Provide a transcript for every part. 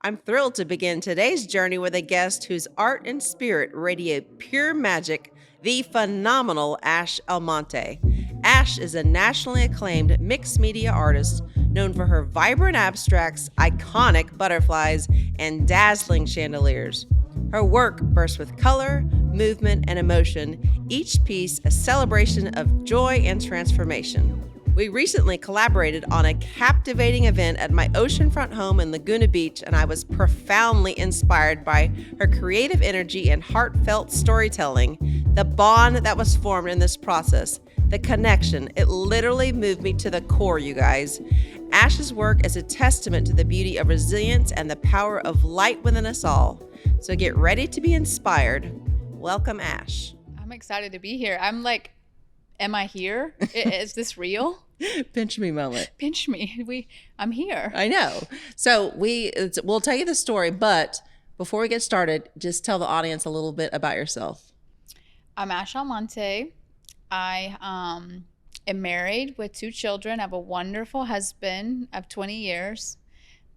I'm thrilled to begin today's journey with a guest whose art and spirit radiate pure magic, the phenomenal Ash Almonte. Ash is a nationally acclaimed mixed media artist known for her vibrant abstracts, iconic butterflies, and dazzling chandeliers. Her work bursts with color, movement, and emotion, each piece a celebration of joy and transformation. We recently collaborated on a captivating event at my oceanfront home in Laguna Beach, and I was profoundly inspired by her creative energy and heartfelt storytelling. The bond that was formed in this process, the connection, it literally moved me to the core, you guys. Ash's work is a testament to the beauty of resilience and the power of light within us all. So get ready to be inspired. Welcome, Ash. I'm excited to be here. I'm like, am I here? Is this real? Pinch me moment. Pinch me. I'm here. I know. So we'll tell you the story, but before we get started, just tell the audience a little bit about yourself. I'm Ash Almonte. I am married with 2 children. I have a wonderful husband of 20 years,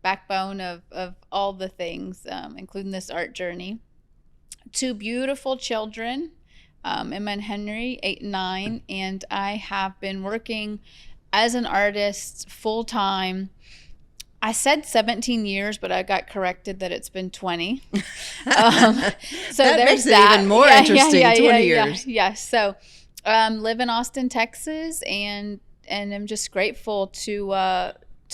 backbone of all the things, including this art journey. 2 beautiful children, Emma and Henry, 8 and 9, and I have been working as an artist full-time. I said 17 years, but I got corrected that it's been 20. So that there's makes it that. even more interesting, 20 years. Yeah. So live in Austin, Texas, and I'm just grateful to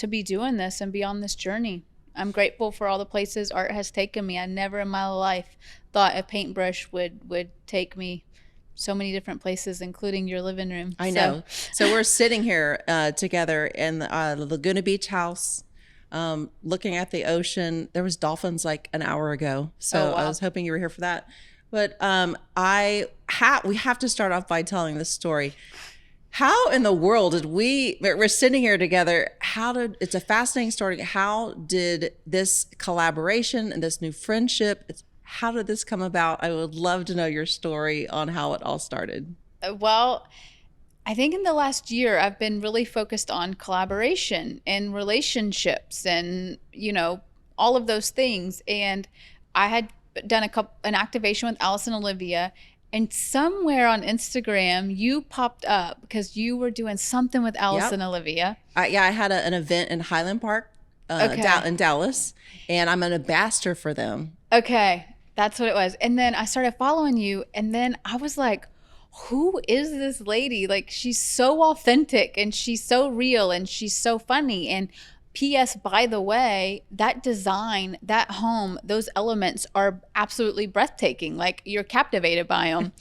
be doing this and be on this journey. I'm grateful for all the places art has taken me. I never in my life thought a paintbrush would take me so many different places, including your living room. I know. So we're sitting here together in the Laguna Beach house, looking at the ocean. There was dolphins like an hour ago, so I was hoping you were here for that. But we have to start off by telling this story. How in the world did we're sitting here together. It's a fascinating story. How did this collaboration and this new friendship, how did this come about? I would love to know your story on how it all started. Well, I think in the last year, I've been really focused on collaboration and relationships and, all of those things. And I had done an activation with Alice and Olivia, and somewhere on Instagram, you popped up because you were doing something with Alice and Olivia. I had an event in Highland Park in Dallas, and I'm an ambassador for them. Okay, that's what it was. And then I started following you, and then I was like, who is this lady? Like, she's so authentic, and she's so real, and she's so funny. And P.S., by the way, that design, that home, those elements are absolutely breathtaking. Like, you're captivated by them.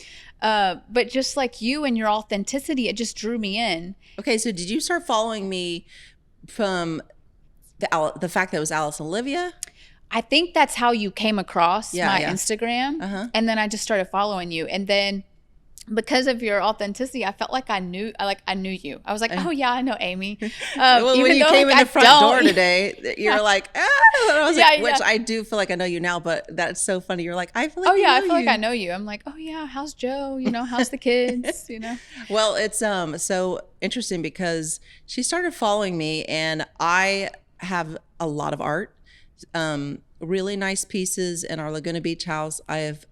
But just like you and your authenticity, it just drew me in. Okay, so did you start following me from the fact that it was Alice and Olivia? I think that's how you came across my Instagram. Uh-huh. And then I just started following you. And then because of your authenticity, I felt like I knew you. I was like, oh yeah, I know Amy. Well, when you came in the front door today, you're like, ah. And I was which I do feel like I know you now, but that's so funny. You're like, I feel like I feel like I know you. I'm like, oh yeah, how's Joe? How's the kids? Well, it's so interesting because she started following me, and I have a lot of art, really nice pieces in our Laguna Beach house. I have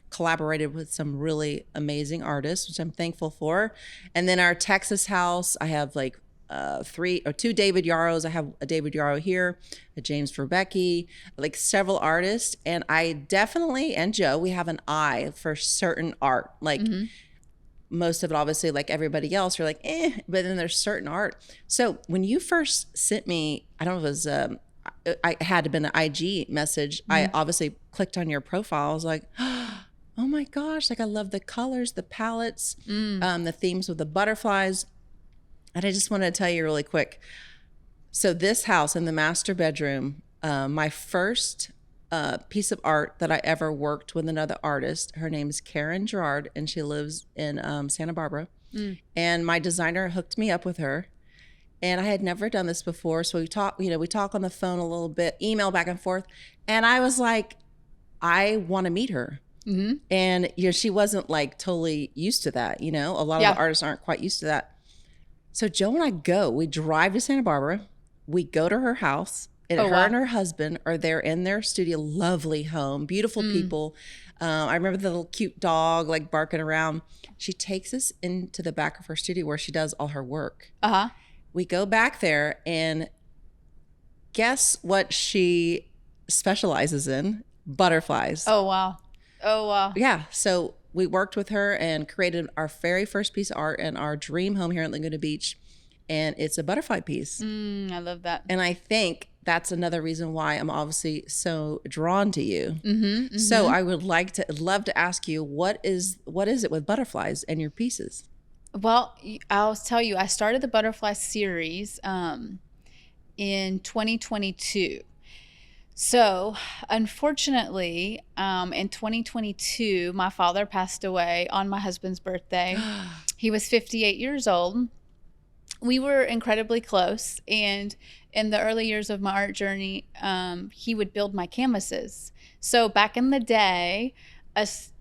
collaborated with some really amazing artists, which I'm thankful for. And then our Texas house, I have like 2 David Yarrows. I have a David Yarrow here, a James Verbecky, like several artists. And I definitely, and Joe, we have an eye for certain art. Like most of it, obviously, like everybody else, you're like, but then there's certain art. So when you first sent me, I don't know if it was, I had to been an IG message. I obviously clicked on your profile. I was like, oh my gosh, like I love the colors, the palettes, the themes with the butterflies. And I just want to tell you really quick. So this house in the master bedroom, my first piece of art that I ever worked with another artist, her name is Karen Gerard, and she lives in Santa Barbara. And my designer hooked me up with her. And I had never done this before. So we talk on the phone a little bit, email back and forth. And I was like, I want to meet her. Mm-hmm. And she wasn't like totally used to that. A lot of the artists aren't quite used to that. So Joe and I we drive to Santa Barbara, we go to her house, And Oh, her and wow. her husband are there in their studio, lovely home, beautiful people. I remember the little cute dog like barking around. She takes us into the back of her studio where she does all her work. Uh-huh. We go back there, and guess what she specializes in? Butterflies. Oh, wow. Oh, wow. Yeah. So we worked with her and created our very first piece of art in our dream home here at Laguna Beach. And it's a butterfly piece. I love that. And I think that's another reason why I'm obviously so drawn to you. Mm-hmm. So I would love to ask you, what is it with butterflies and your pieces? Well, I'll tell you, I started the butterfly series in 2022. So, unfortunately, in 2022, my father passed away on my husband's birthday. He was 58 years old. We were incredibly close, and in the early years of my art journey, he would build my canvases. So back in the day,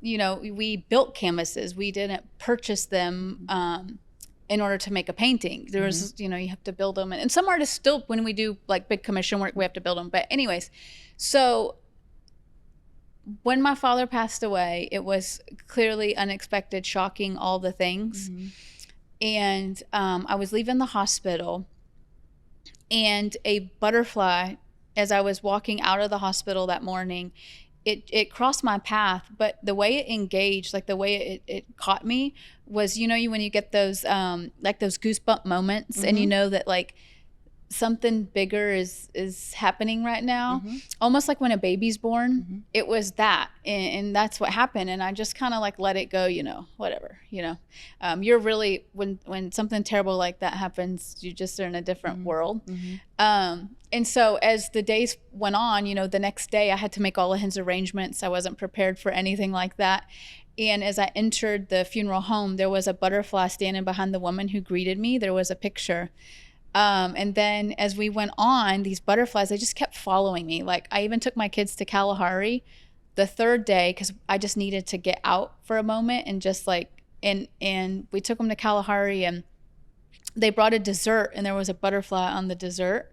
we built canvases. We didn't purchase them in order to make a painting. There was, you have to build them. And some artists still, when we do like big commission work, we have to build them. But anyways, so when my father passed away, it was clearly unexpected, shocking, all the things. And I was leaving the hospital, and a butterfly, as I was walking out of the hospital that morning, it crossed my path. But the way it engaged, like the way it caught me, was, when you get those like those goosebump moments, and you know that like something bigger is happening right now, almost like when a baby's born. It was that, and that's what happened. And I just kind of like let it go, whatever. You're really, when something terrible like that happens, you just are in a different world. And so as the days went on, the next day I had to make all of his arrangements. I wasn't prepared for anything like that. And as I entered the funeral home, there was a butterfly standing behind the woman who greeted me. There was a picture. And then as we went on, these butterflies, they just kept following me. Like, I even took my kids to Kalahari the third day because I just needed to get out for a moment, and just like, and we took them to Kalahari, and they brought a dessert, and there was a butterfly on the dessert.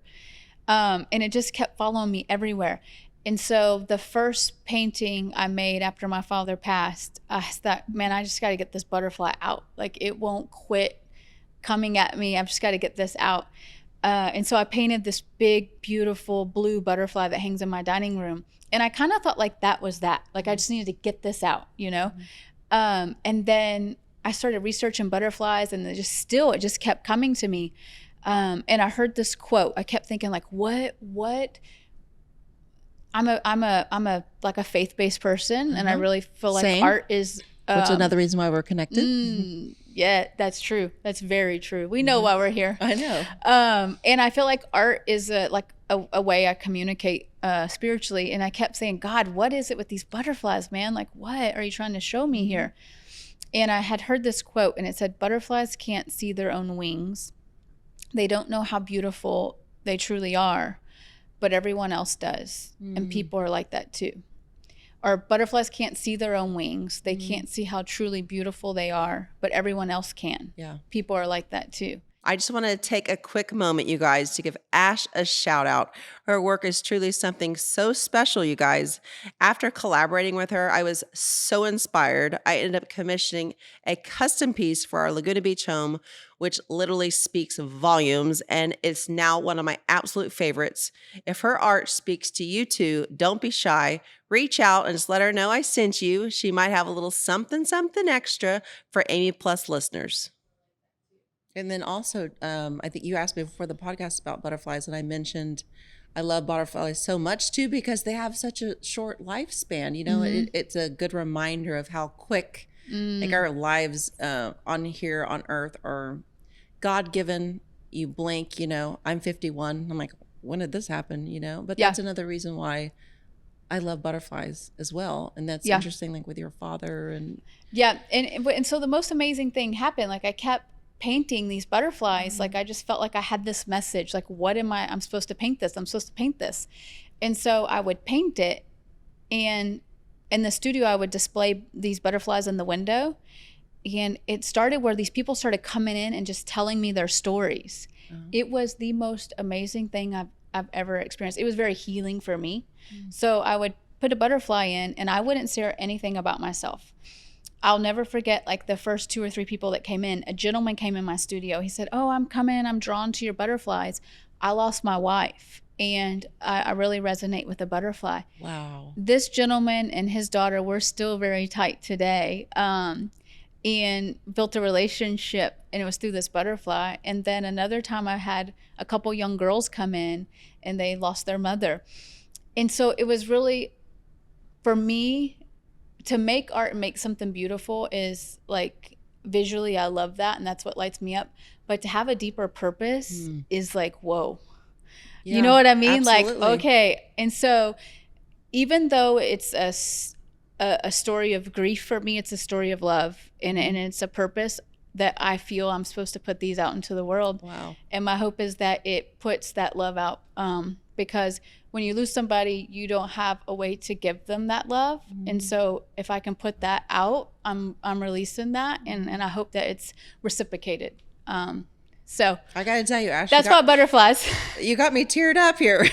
And it just kept following me everywhere. And so the first painting I made after my father passed, I thought, man, I just got to get this butterfly out. Like, it won't quit coming at me. I've just got to get this out. And so I painted this big, beautiful blue butterfly that hangs in my dining room. And I kind of thought like that was that. Like, I just needed to get this out, And then I started researching butterflies, and it just kept coming to me. And I heard this quote. I kept thinking like, what? I'm a like a faith-based person, and I really feel like Same. art is. Which is another reason why we're connected. Yeah, that's true. That's very true. We know why we're here. I know. And I feel like art is a way I communicate spiritually. And I kept saying, God, what is it with these butterflies, man? Like, what are you trying to show me here? And I had heard this quote, and it said, butterflies can't see their own wings. They don't know how beautiful they truly are, but everyone else does. And people are like that too. Or butterflies can't see their own wings. They can't see how truly beautiful they are, but everyone else can. Yeah. People are like that too. I just want to take a quick moment, you guys, to give Ash a shout out. Her work is truly something so special, you guys. After collaborating with her, I was so inspired. I ended up commissioning a custom piece for our Laguna Beach home, which literally speaks volumes, and it's now one of my absolute favorites. If her art speaks to you too, don't be shy. Reach out and just let her know I sent you. She might have a little something extra for Amy Plus listeners. And then also, I think you asked me before the podcast about butterflies, and I mentioned I love butterflies so much too because they have such a short lifespan. It's a good reminder of how quick like our lives on here on Earth are God-given. You blink, I'm 51. I'm like, when did this happen? But that's another reason why I love butterflies as well. And that's interesting, like with your father and and so the most amazing thing happened. Like, I kept painting these butterflies. Like, I just felt like I had this message, like, I'm supposed to paint this. I'm supposed to paint this. And so I would paint it, and in the studio I would display these butterflies in the window. And it started where these people started coming in and just telling me their stories. It was the most amazing thing I've I've ever experienced. It was very healing for me. So I would put a butterfly in and I wouldn't share anything about myself. I'll never forget, like, the first 2 or 3 people that came in. A gentleman came in my studio. He said, "Oh, I'm coming. I'm drawn to your butterflies. I lost my wife, and I really resonate with the butterfly." Wow. This gentleman and his daughter, we're still very tight today, and built a relationship, and it was through this butterfly. And then another time I had a couple young girls come in, and they lost their mother. And so it was really, for me, to make art and make something beautiful is like, visually, I love that, and that's what lights me up. But to have a deeper purpose is like, whoa. Yeah, you know what I mean? absolutely. Like, okay. And so even though it's a story of grief for me, it's a story of love, and it's a purpose that I feel I'm supposed to put these out into the world. Wow. And my hope is that it puts that love out, because when you lose somebody, you don't have a way to give them that love. And so if I can put that out, I'm releasing that, and I hope that it's reciprocated. So I got to tell you, Ash, that's about butterflies. you got me teared up here.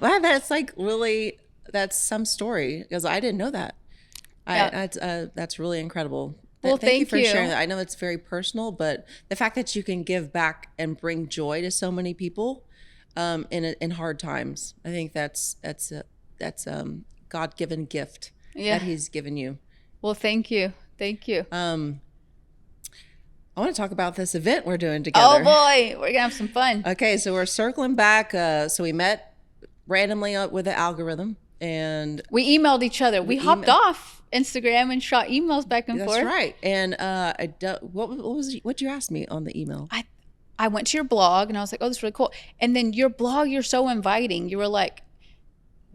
Wow, that's like really, that's some story, because I didn't know that. That's really incredible. Well, thank you for you. sharing that. I know it's very personal, but the fact that you can give back and bring joy to so many people in hard times, I think that's God-given gift that He's given you. Well, thank you. I want to talk about this event we're doing together. Oh boy, we're gonna have some fun. Okay, so we're circling back. So we met randomly with the algorithm, and we emailed each other. We hopped off Instagram and shot emails back and forth. That's right. And what'd you ask me on the email? I went to your blog and I was like, oh, this is really cool. And then your blog, you're so inviting. You were like,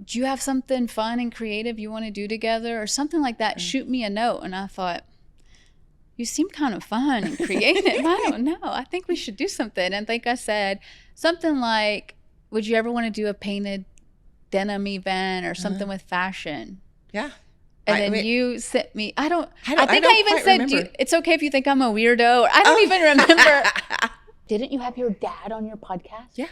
do you have something fun and creative you want to do together or something like that? Shoot me a note. And I thought, you seem kind of fun and creative. I don't know. I think we should do something. And I think I said something like, would you ever want to do a painted denim event or something with fashion? Yeah. And then you sent me, I think I even said, it's okay if you think I'm a weirdo. I don't even remember. Didn't you have your dad on your podcast? Yeah.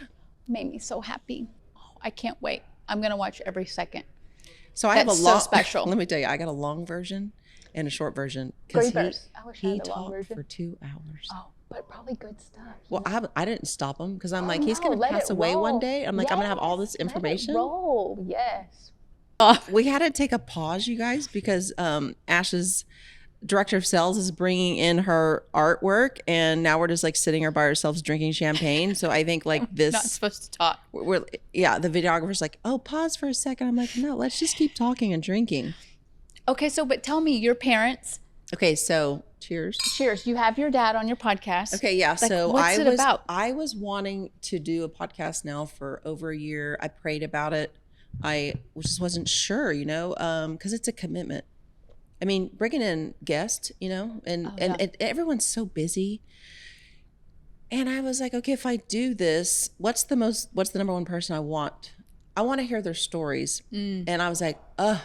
Made me so happy. Oh, I can't wait. I'm going to watch every second. So I have a long, so special. Let me tell you, I got a long version and a short version. Great version. I wish I he had the long talked version. for 2 hours. Oh, but probably good stuff. Well, I didn't stop him because I'm like, he's going to pass away one day. I'm like, I'm going to have all this information. Let it roll. Yes. We had to take a pause, you guys, because Ash's director of sales is bringing in her artwork, and now we're just like sitting here by ourselves drinking champagne. So I think like this, not supposed to talk. The videographer's like, oh, pause for a second. I'm like, no, let's just keep talking and drinking. Okay, so but tell me, your parents. Okay, so cheers. Cheers. You have your dad on your podcast. Okay, yeah. Like, so what's it about? I was wanting to do a podcast now for over a year. I prayed about it. I just wasn't sure, because it's a commitment. I mean, bringing in guests, and everyone's so busy. And I was like, okay, if I do this, what's the number one person I want? I want to hear their stories. And I was like,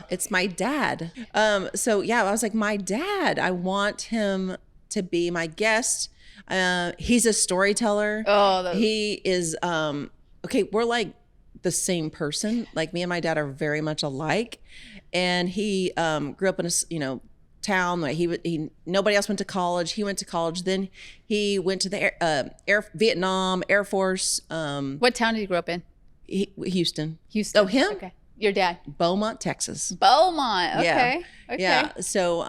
it's my dad. So yeah, I was like, my dad, I want him to be my guest. He's a storyteller. He is, we're like the same person. Like me and my dad are very much alike. And he grew up in a town where he nobody else went to college. He went to college. Then he went to the Vietnam Air Force. What town did he grow up in? Houston. Houston. Oh, him? Okay. Your dad. Beaumont, Texas. Beaumont. Okay. Yeah. Okay. Yeah. So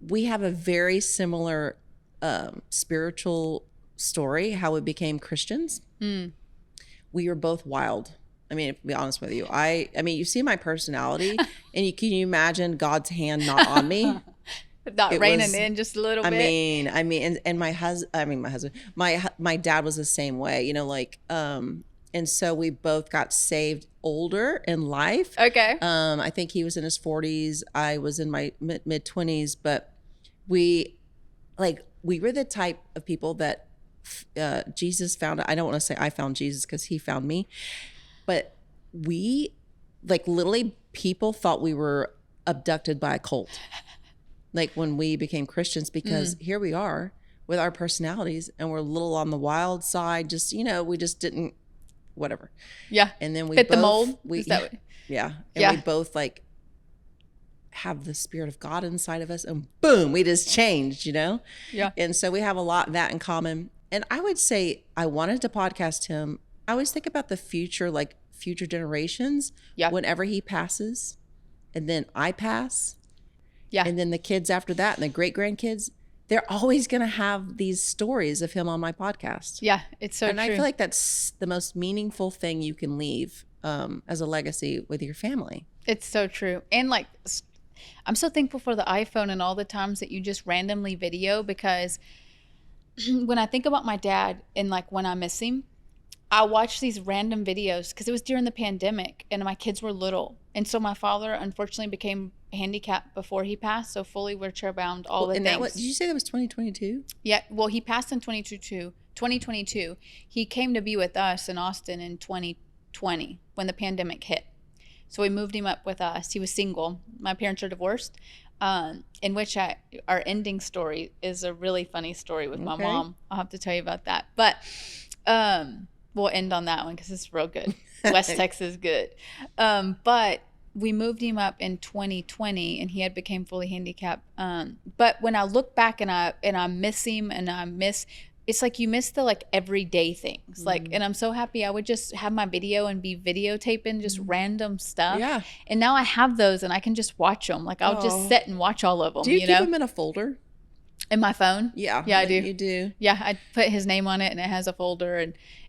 we have a very similar spiritual story. How we became Christians. We were both wild. I mean, to be honest with you, I mean, you see my personality, and can you imagine God's hand not on me? Not reining in just a little bit. I mean, and my husband, my dad was the same way, and so we both got saved older in life. Okay. I think he was in his 40s. I was in my mid 20s, but we were the type of people that Jesus found. I don't want to say I found Jesus because he found me. But we, literally, people thought we were abducted by a cult, when we became Christians, because here we are. with our personalities, and we're a little on the wild side. Just, we just didn't, whatever. Yeah. And then we fit both, the mold. we, Is that what? yeah. And we both like have the Spirit of God inside of us, and boom, we just changed, Yeah. And so we have a lot of that in common. And I would say I wanted to podcast him. I always think about the future, like future generations, whenever he passes, and then I pass, and then the kids after that, and the great grandkids, they're always going to have these stories of him on my podcast. Yeah, it's so true. I feel like that's the most meaningful thing you can leave as a legacy with your family. It's so true. And like, I'm so thankful for the iPhone and all the times that you just randomly video, because when I think about my dad and like when I miss him, I watch these random videos because it was during the pandemic and my kids were little. And so my father unfortunately became handicapped before he passed. So fully wheelchair bound, all the things. Did you say that was 2022? Yeah. Well, he passed in 2022. He came to be with us in Austin in 2020 when the pandemic hit. So we moved him up with us. He was single. My parents are divorced, in which our ending story is a really funny story with my mom. I'll have to tell you about that. But we'll end on that one because it's real good. West Texas good. But we moved him up in 2020 and he had become fully handicapped. But when I look back and I miss him and it's like you miss the like everyday things. Like, and I'm so happy I would just have my video and be videotaping just random stuff. Yeah. And now I have those and I can just watch them. Like I'll just sit and watch all of them. Do you keep them in a folder? In my phone? Yeah. Yeah, I do. You do? Yeah, I put his name on it and it has a folder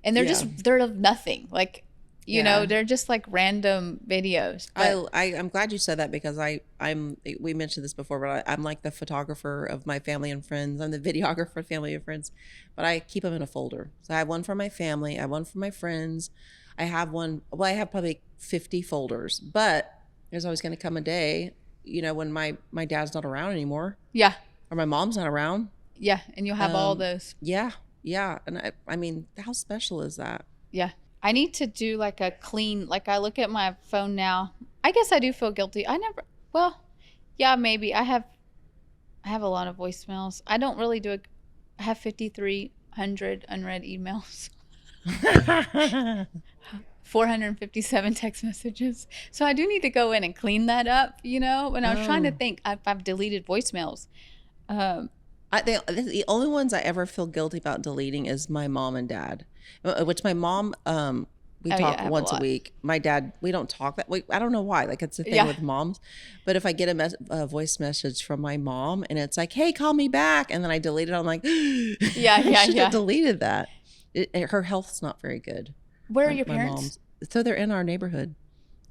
and they're they're of nothing. Like, you know, they're just like random videos. But I'm glad you said that because we mentioned this before, but I'm like the photographer of my family and friends. I'm the videographer of family and friends, but I keep them in a folder. So I have one for my family. I have one for my friends. I have probably 50 folders, but there's always going to come a day, when my dad's not around anymore. Yeah. Or my mom's not around. Yeah. And you'll have all those. Yeah. Yeah. And I mean, how special is that? Yeah. I need to do like a clean, like I look at my phone now. I guess I do feel guilty. Maybe I have a lot of voicemails. I don't really I have 5,300 unread emails. 457 text messages. So I do need to go in and clean that up, when I was trying to think if I've deleted voicemails. The only ones I ever feel guilty about deleting is my mom and dad, which my mom, we talk once a week. My dad, we don't talk that way. I don't know why. Like it's a thing with moms. But if I get a voice message from my mom and it's like, "Hey, call me back," and then I delete it, I'm like, I should have deleted that. Her health's not very good. Where are your parents? Mom's. So they're in our neighborhood.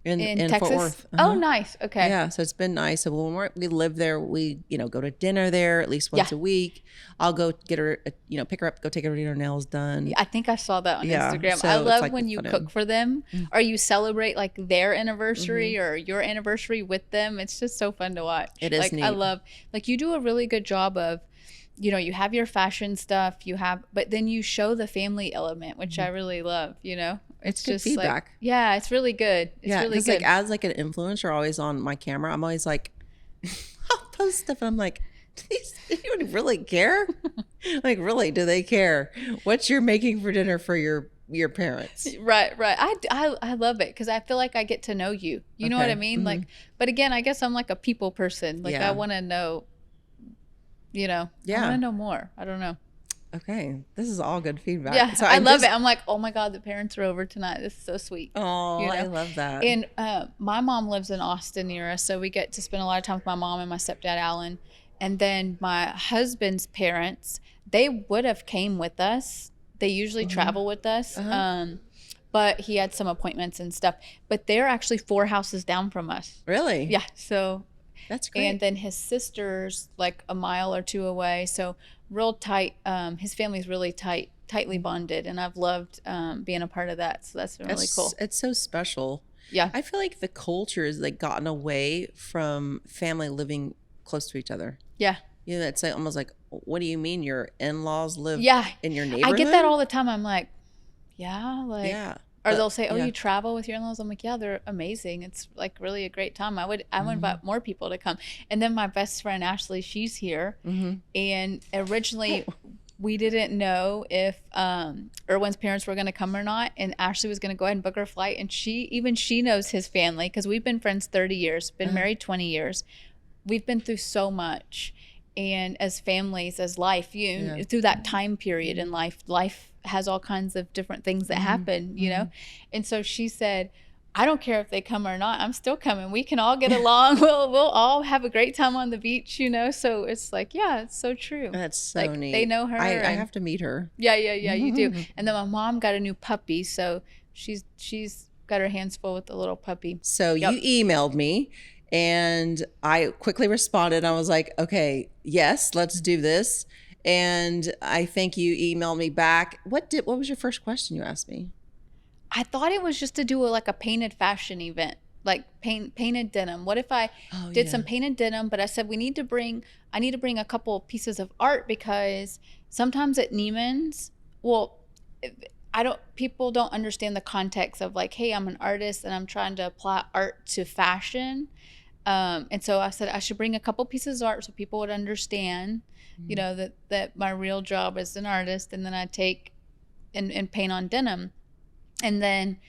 In Texas? Fort Worth. Oh, nice. Okay. Yeah, so it's been nice. So when we live there, we go to dinner there at least once a week. I'll go get her, pick her up, go take her to get her nails done. I think I saw that on Instagram. So I love when you cook for them or you celebrate like their anniversary or your anniversary with them. It's just so fun to watch. It is neat. I love, you do a really good job of, you have your fashion stuff, but then you show the family element, which I really love, It's good feedback. It's really good. It's really good. Like as like an influencer always on my camera, I'm always like, I'll post stuff and I'm like, does anyone really care? Like, really, do they care? What you're making for dinner for your parents? Right. I love it because I feel like I get to know you. You know what I mean? Like, but again, I guess I'm like a people person. Like I want to know, I want to know more. I don't know. Okay, this is all good feedback. Yeah, so I love it. I'm like, oh my God, the parents are over tonight. This is so sweet. Oh, I love that. And my mom lives in Austin near us, so we get to spend a lot of time with my mom and my stepdad, Alan. And then my husband's parents, they would have came with us. They usually travel with us, but he had some appointments and stuff. But they're actually 4 houses down from us. Really? Yeah, so. That's great. And then his sister's like a mile or 2 away. So real tight. His family's really tightly bonded. And I've loved being a part of that. So that's been really cool. It's so special. Yeah. I feel like the culture has like gotten away from family living close to each other. Yeah. It's like almost like, what do you mean your in-laws live in your neighborhood? I get that all the time. I'm like, or they'll say, you travel with your in-laws? I'm like, yeah, they're amazing. It's like really a great time. I would invite more people to come. And then my best friend, Ashley, she's here. And originally we didn't know if Erwin's parents were going to come or not, and Ashley was going to go ahead and book her flight. And she knows his family because we've been friends 30 years, been married 20 years. We've been through so much, and as families, as life, through that time period in life has all kinds of different things that happen, you know. And so she said, I don't care if they come or not. I'm still coming. We can all get along. We'll all have a great time on the beach, you know? So it's like, yeah, it's so true. That's so like, neat. They know her. I have to meet her. Yeah, you do. And then my mom got a new puppy. So she's got her hands full with the little puppy. So you emailed me and I quickly responded. I was like, okay, yes, let's do this. And I think you emailed me back. What was your first question you asked me? I thought it was just to do like a painted fashion event, like painted denim. What if I did some painted denim, but I said I need to bring a couple pieces of art because sometimes at Neiman's, people don't understand the context of like, hey, I'm an artist and I'm trying to apply art to fashion. And so I said I should bring a couple pieces of art so people would understand, you know, that my real job is an artist, and then I take and paint on denim. And then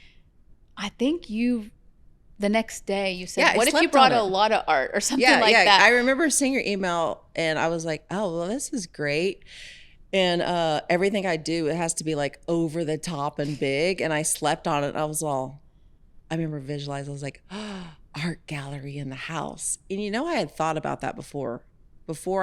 I think the next day you said, what if you brought a lot of art or something like that? I remember seeing your email and I was like, oh, well, this is great. And everything I do, it has to be like over the top and big. And I slept on it. I remember visualizing, I was like, oh, art gallery in the house. And you know, I had thought about that before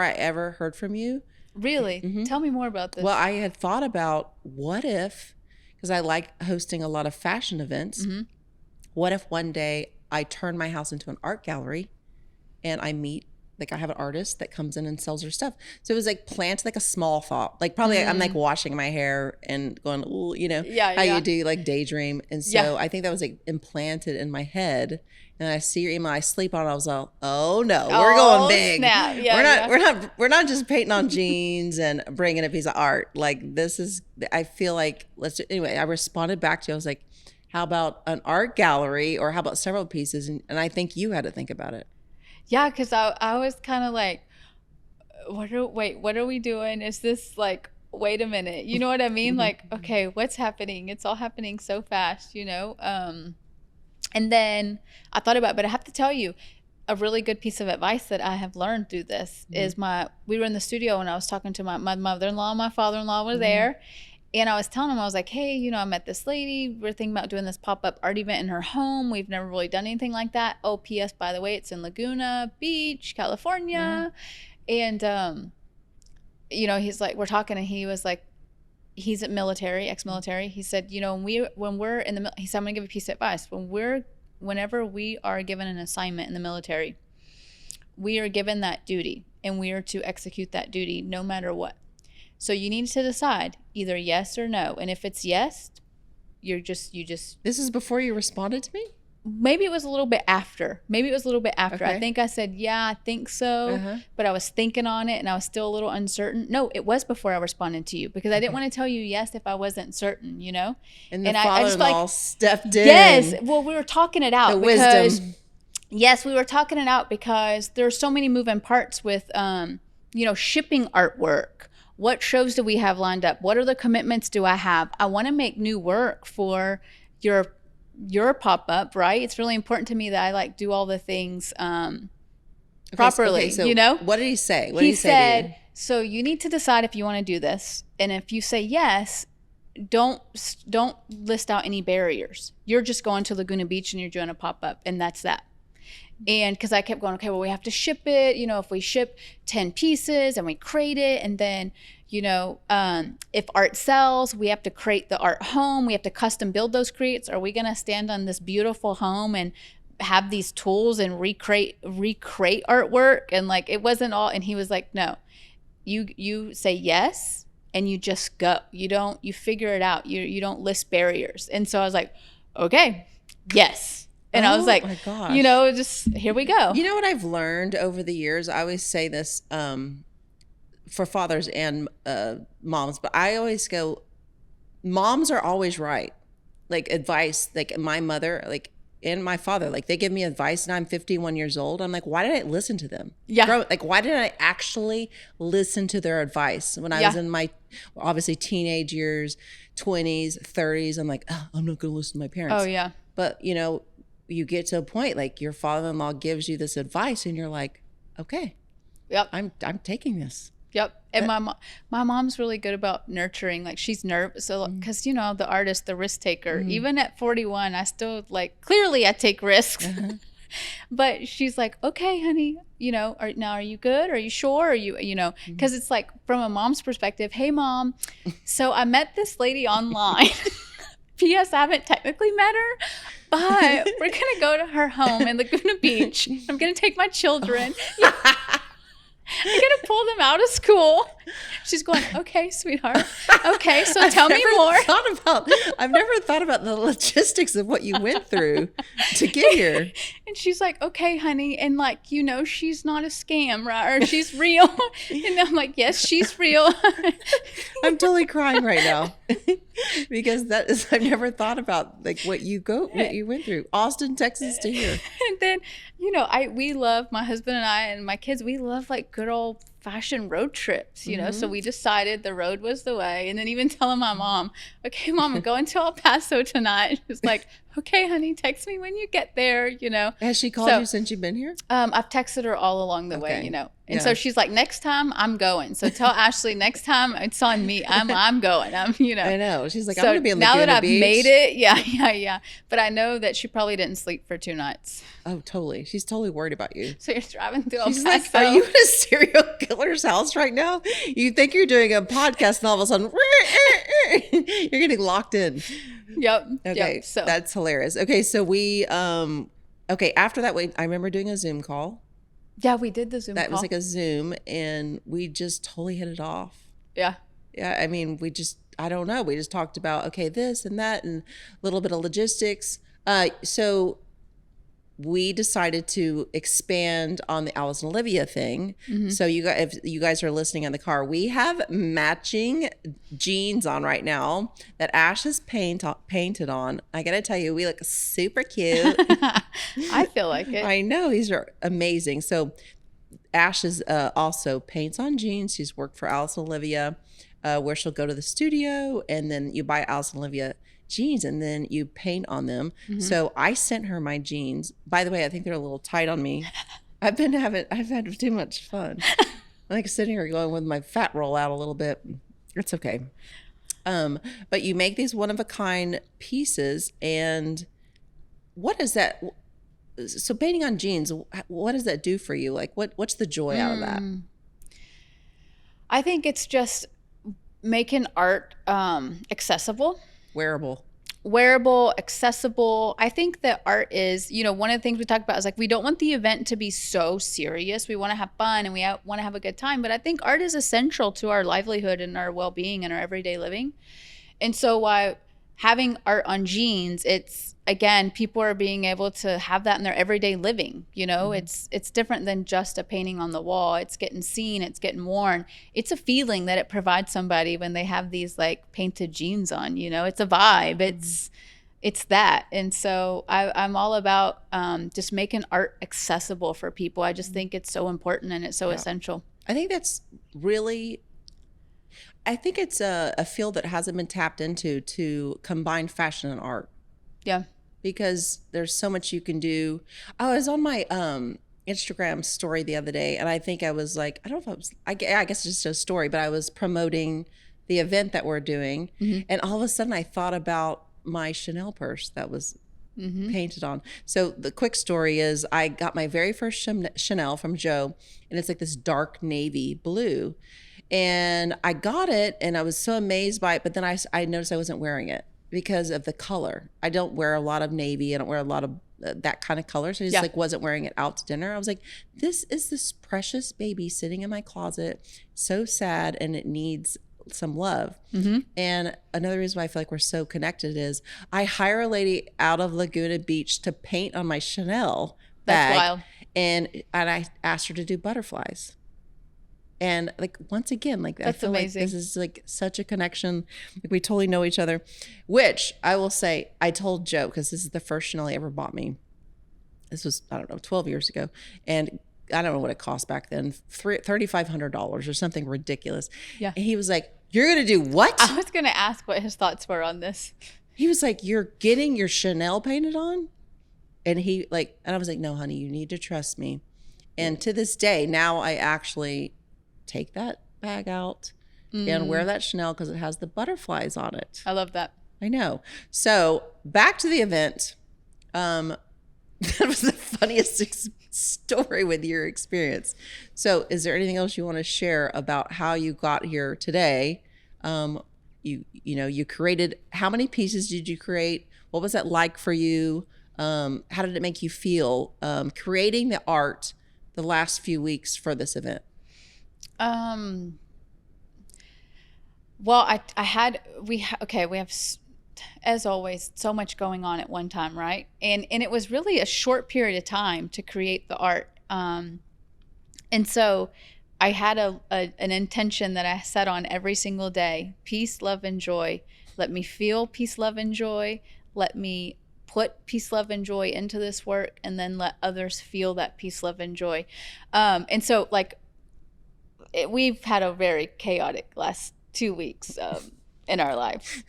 I ever heard from you. Really? Mm-hmm. Tell me more about this. Well, I had thought about what if, because I like hosting a lot of fashion events. Mm-hmm. What if one day I turn my house into an art gallery and I have an artist that comes in and sells her stuff. So it was like plant like a small thought. Like probably I'm like washing my hair and going, ooh, you know, how you do like daydream. And so I think that was like implanted in my head. And I see your email, I sleep on it. I was like, oh no, we're going big. Snap. Yeah, we're not just painting on jeans and bringing a piece of art. Like this is, I feel like anyway, I responded back to you. I was like, how about an art gallery or how about several pieces? And I think you had to think about it. Yeah, because I was kind of like, what are we doing? Is this like, wait a minute, you know what I mean? Like, okay, what's happening? It's all happening so fast, you know? And then I thought about it, but I have to tell you, a really good piece of advice that I have learned through this is we were in the studio and I was talking to my mother-in-law and my father-in-law were there. And I was telling him, I was like, hey, you know, I met this lady. We're thinking about doing this pop-up art event in her home. We've never really done anything like that. Oh, P.S., by the way, it's in Laguna Beach, California. And, you know, he's like, we're talking, and he was like, he's ex-military. He said, you know, when we're in the, he said, I'm going to give a piece of advice. Whenever we are given an assignment in the military, we are given that duty, and we are to execute that duty no matter what. So you need to decide either yes or no. And if it's yes, you just. This is before you responded to me? Maybe it was a little bit after. Okay. I think I said, yeah, I think so. But I was thinking on it and I was still a little uncertain. No, it was before I responded to you because I didn't want to tell you yes if I wasn't certain, you know? And the father-in-law stepped in. Yes. Well, we were talking it out. The wisdom. Yes, we were talking it out because there are so many moving parts with, you know, shipping artwork. What shows do we have lined up? What other commitments do I have? I want to make new work for your pop-up, right? It's really important to me that I like do all the things properly, so you know? What did he say? He said, so you need to decide if you want to do this. And if you say yes, don't list out any barriers. You're just going to Laguna Beach and you're doing a pop-up, and that's that. And because I kept going, okay, well, we have to ship it. You know, if we ship 10 pieces and we crate it, and then, you know, if art sells, we have to crate the art home. We have to custom build those crates. Are we going to stand on this beautiful home and have these tools and recreate artwork? And like, it wasn't all. And he was like, no, you say yes and you just go. You figure it out. You don't list barriers. And so I was like, okay, yes. And I was like, my gosh. You know, just here we go. You know what I've learned over the years? I always say this for fathers and moms, but I always go, moms are always right. Like advice, like my mother, like and my father, like, they give me advice and I'm 51 years old. I'm like, why did I listen to them? Yeah. Like, why did I actually listen to their advice when I was in my, obviously, teenage years, 20s, 30s? I'm like, oh, I'm not going to listen to my parents. Oh, yeah. But, you know, you get to a point, like, your father-in-law gives you this advice and you're like, okay, Yep. I'm taking this. Yep. And my mom's really good about nurturing. Like, she's nervous. So, because, you know, the artist, the risk taker, even at 41, I still, like, clearly I take risks. But she's like, okay, honey, you know, are you good? Are you sure? Are you know, because it's like, from a mom's perspective, hey, mom, so I met this lady online. P.S. I haven't technically met her, but we're going to go to her home in Laguna Beach. I'm going to take my children. I'm going to pull them out of school. She's going, okay, sweetheart. Okay, so tell me more. I've never thought about the logistics of what you went through to get here. And she's like, okay, honey. And like, you know, she's not a scam, right? Or she's real. And I'm like, yes, she's real. I'm totally crying right now because I've never thought about like what you went through. Austin, Texas to here. And then, you know, we love, my husband and I and my kids, we love like good old fashioned road trips, you know. So we decided the road was the way. And then even telling my mom, okay, mom, I'm going to El Paso tonight. She's like, okay, honey, text me when you get there, you know. Has she called you since you've been here? I've texted her all along the way, you know. And so she's like, next time I'm going. So tell Ashley next time it's on me. I'm going. You know. I know. She's like, so I'm going to be in now Laguna that I've Beach. made it. Yeah. But I know that she probably didn't sleep for 2 nights. Oh, totally. She's totally worried about you. So you're driving through El Paso. She's like, are you in a serial killer's house right now? You think you're doing a podcast and all of a sudden you're getting locked in. Yep. Okay. Yep. So that's hilarious. Okay. So we, after that, I remember doing a Zoom call. Yeah, we did the Zoom call. That was like a Zoom and we just totally hit it off. Yeah. Yeah. I mean, I don't know. We just talked about, okay, this and that and a little bit of logistics. So we decided to expand on the Alice and Olivia thing. So if you guys are listening in the car, we have matching jeans on right now that Ash has painted on. I gotta tell you, we look super cute. I feel like it. I know, these are amazing. So Ash is also paints on jeans. She's worked for Alice and Olivia, where she'll go to the studio and then you buy Alice and Olivia jeans and then you paint on them. So I sent her my jeans. By the way, I think they're a little tight on me. I've had too much fun. I'm like sitting here going with my fat roll out a little bit. It's okay. But you make these one of a kind pieces, and what is that? So painting on jeans, what does that do for you? Like what's the joy out of that? I think it's just making art accessible. Wearable, accessible. I think that art is, you know, one of the things we talk about is like, we don't want the event to be so serious. We want to have fun and we want to have a good time. But I think art is essential to our livelihood and our well-being and our everyday living. And so while having art on jeans, it's, again, people are being able to have that in their everyday living. You know, it's different than just a painting on the wall. It's getting seen, it's getting worn. It's a feeling that it provides somebody when they have these like painted jeans on, you know, it's a vibe. It's that. And so I'm all about just making art accessible for people. I just think it's so important and it's so essential. I think that's really, I think it's a field that hasn't been tapped into, to combine fashion and art. Yeah. Because there's so much you can do. I was on my Instagram story the other day, and I think I was like, I don't know if I guess it's just a story, but I was promoting the event that we're doing. And all of a sudden I thought about my Chanel purse that was painted on. So the quick story is I got my very first Chanel from Joe, and it's like this dark navy blue. And I got it and I was so amazed by it, but then I noticed I wasn't wearing it because of the color. I don't wear a lot of navy. I don't wear a lot of that kind of color. So I just like wasn't wearing it out to dinner. I was like, this is this precious baby sitting in my closet, so sad, and it needs some love. And another reason why I feel like we're so connected is I hire a lady out of Laguna Beach to paint on my Chanel bag. That's wild. And I asked her to do butterflies. And like, once again, like, I That's feel amazing. like this is like such a connection. Like, we totally know each other, which I will say, I told Joe, because this is the first Chanel he ever bought me. This was, I don't know, 12 years ago. And I don't know what it cost back then, $3,500 or something ridiculous. Yeah. And he was like, "You're going to do what?" I was going to ask what his thoughts were on this. He was like, "You're getting your Chanel painted on?" And and I was like, "No, honey, you need to trust me." And to this day, now I actually take that bag out and wear that Chanel because it has the butterflies on it. I love that. I know. So back to the event. That was the funniest story with your experience. So is there anything else you want to share about how you got here today? You created, how many pieces did you create? What was that like for you? How did it make you feel creating the art the last few weeks for this event? Well, we have, as always, so much going on at one time, right? And it was really a short period of time to create the art. And so I had an intention that I set on every single day: peace, love, and joy. Let me feel peace, love, and joy. Let me put peace, love, and joy into this work, and then let others feel that peace, love, and joy. And so, like, we've had a very chaotic last 2 weeks in our life,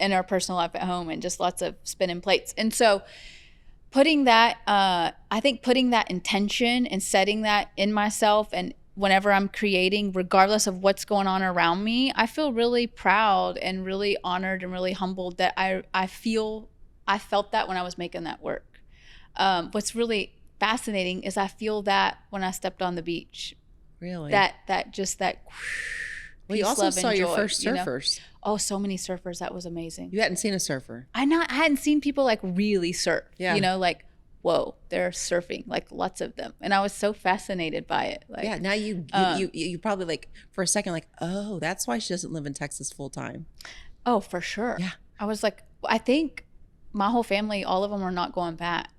in our personal life at home, and just lots of spinning plates. And so putting that intention and setting that in myself, and whenever I'm creating, regardless of what's going on around me, I feel really proud and really honored and really humbled that I felt that when I was making that work. What's really fascinating is I feel that when I stepped on the beach. Really? That Well, you also saw your first surfers. Oh, so many surfers. That was amazing. You hadn't seen a surfer. I hadn't seen people like really surf. Yeah. Like, whoa, they're surfing, like lots of them. And I was so fascinated by it. Like, yeah, now you probably, like, for a second, like, oh, that's why she doesn't live in Texas full time. Oh, for sure. Yeah. I was like, I think my whole family, all of them are not going back.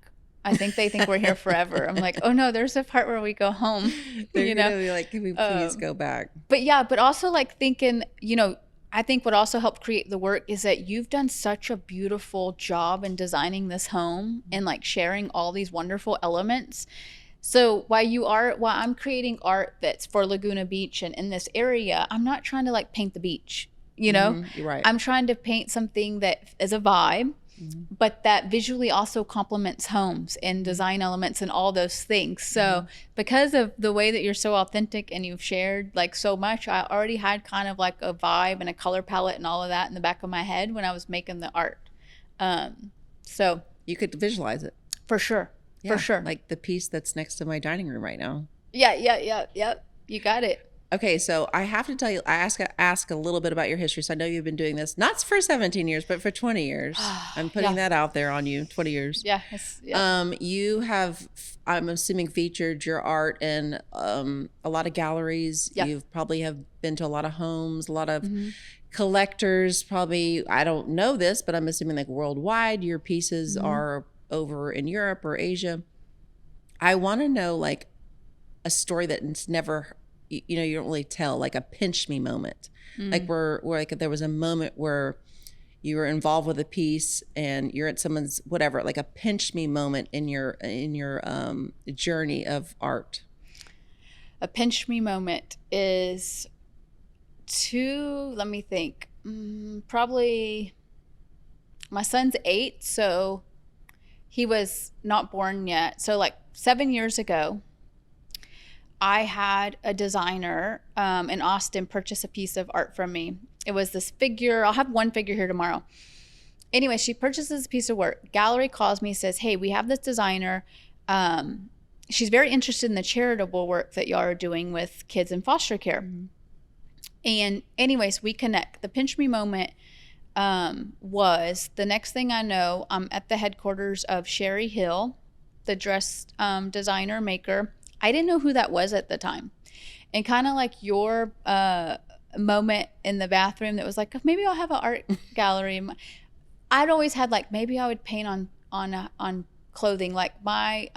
I think they think we're here forever. I'm like, oh no, there's a part where we go home. They're gonna be like, can we please go back? But also, like, thinking, I think what also helped create the work is that you've done such a beautiful job in designing this home and like sharing all these wonderful elements. So while I'm creating art that's for Laguna Beach and in this area, I'm not trying to like paint the beach, You're right. I'm trying to paint something that is a vibe, but that visually also complements homes and design elements and all those things. So because of the way that you're so authentic and you've shared like so much, I already had kind of like a vibe and a color palette and all of that in the back of my head when I was making the art. So you could visualize it. For sure. Yeah, for sure. Like the piece that's next to my dining room right now. Yeah. You got it. Okay, so I have to tell you, I ask a little bit about your history. So I know you've been doing this not for 17 years, but for 20 years. I'm putting that out there on you. 20 years. Yeah. You have, I'm assuming, featured your art in a lot of galleries. Yeah. You probably have been to a lot of homes, a lot of collectors. Probably, I don't know this, but I'm assuming like worldwide. Your pieces are over in Europe or Asia. I want to know like a story that's never, you don't really tell, like a pinch me moment, like where like there was a moment where you were involved with a piece and you're at someone's whatever, like a pinch me moment in your journey of art. A pinch me moment is let me think, probably my son's 8, so he was not born yet. So like 7 years ago, I had a designer in Austin purchase a piece of art from me. It was this figure. I'll have one figure here tomorrow. Anyway, she purchases a piece of work. Gallery calls me, says, hey, we have this designer. She's very interested in the charitable work that y'all are doing with kids in foster care. And anyways, we connect. The pinch me moment was the next thing I know, I'm at the headquarters of Sherry Hill, the dress designer maker. I didn't know who that was at the time. And kind of like your moment in the bathroom that was like, maybe I'll have an art gallery. I'd always had like, maybe I would paint on clothing. Like my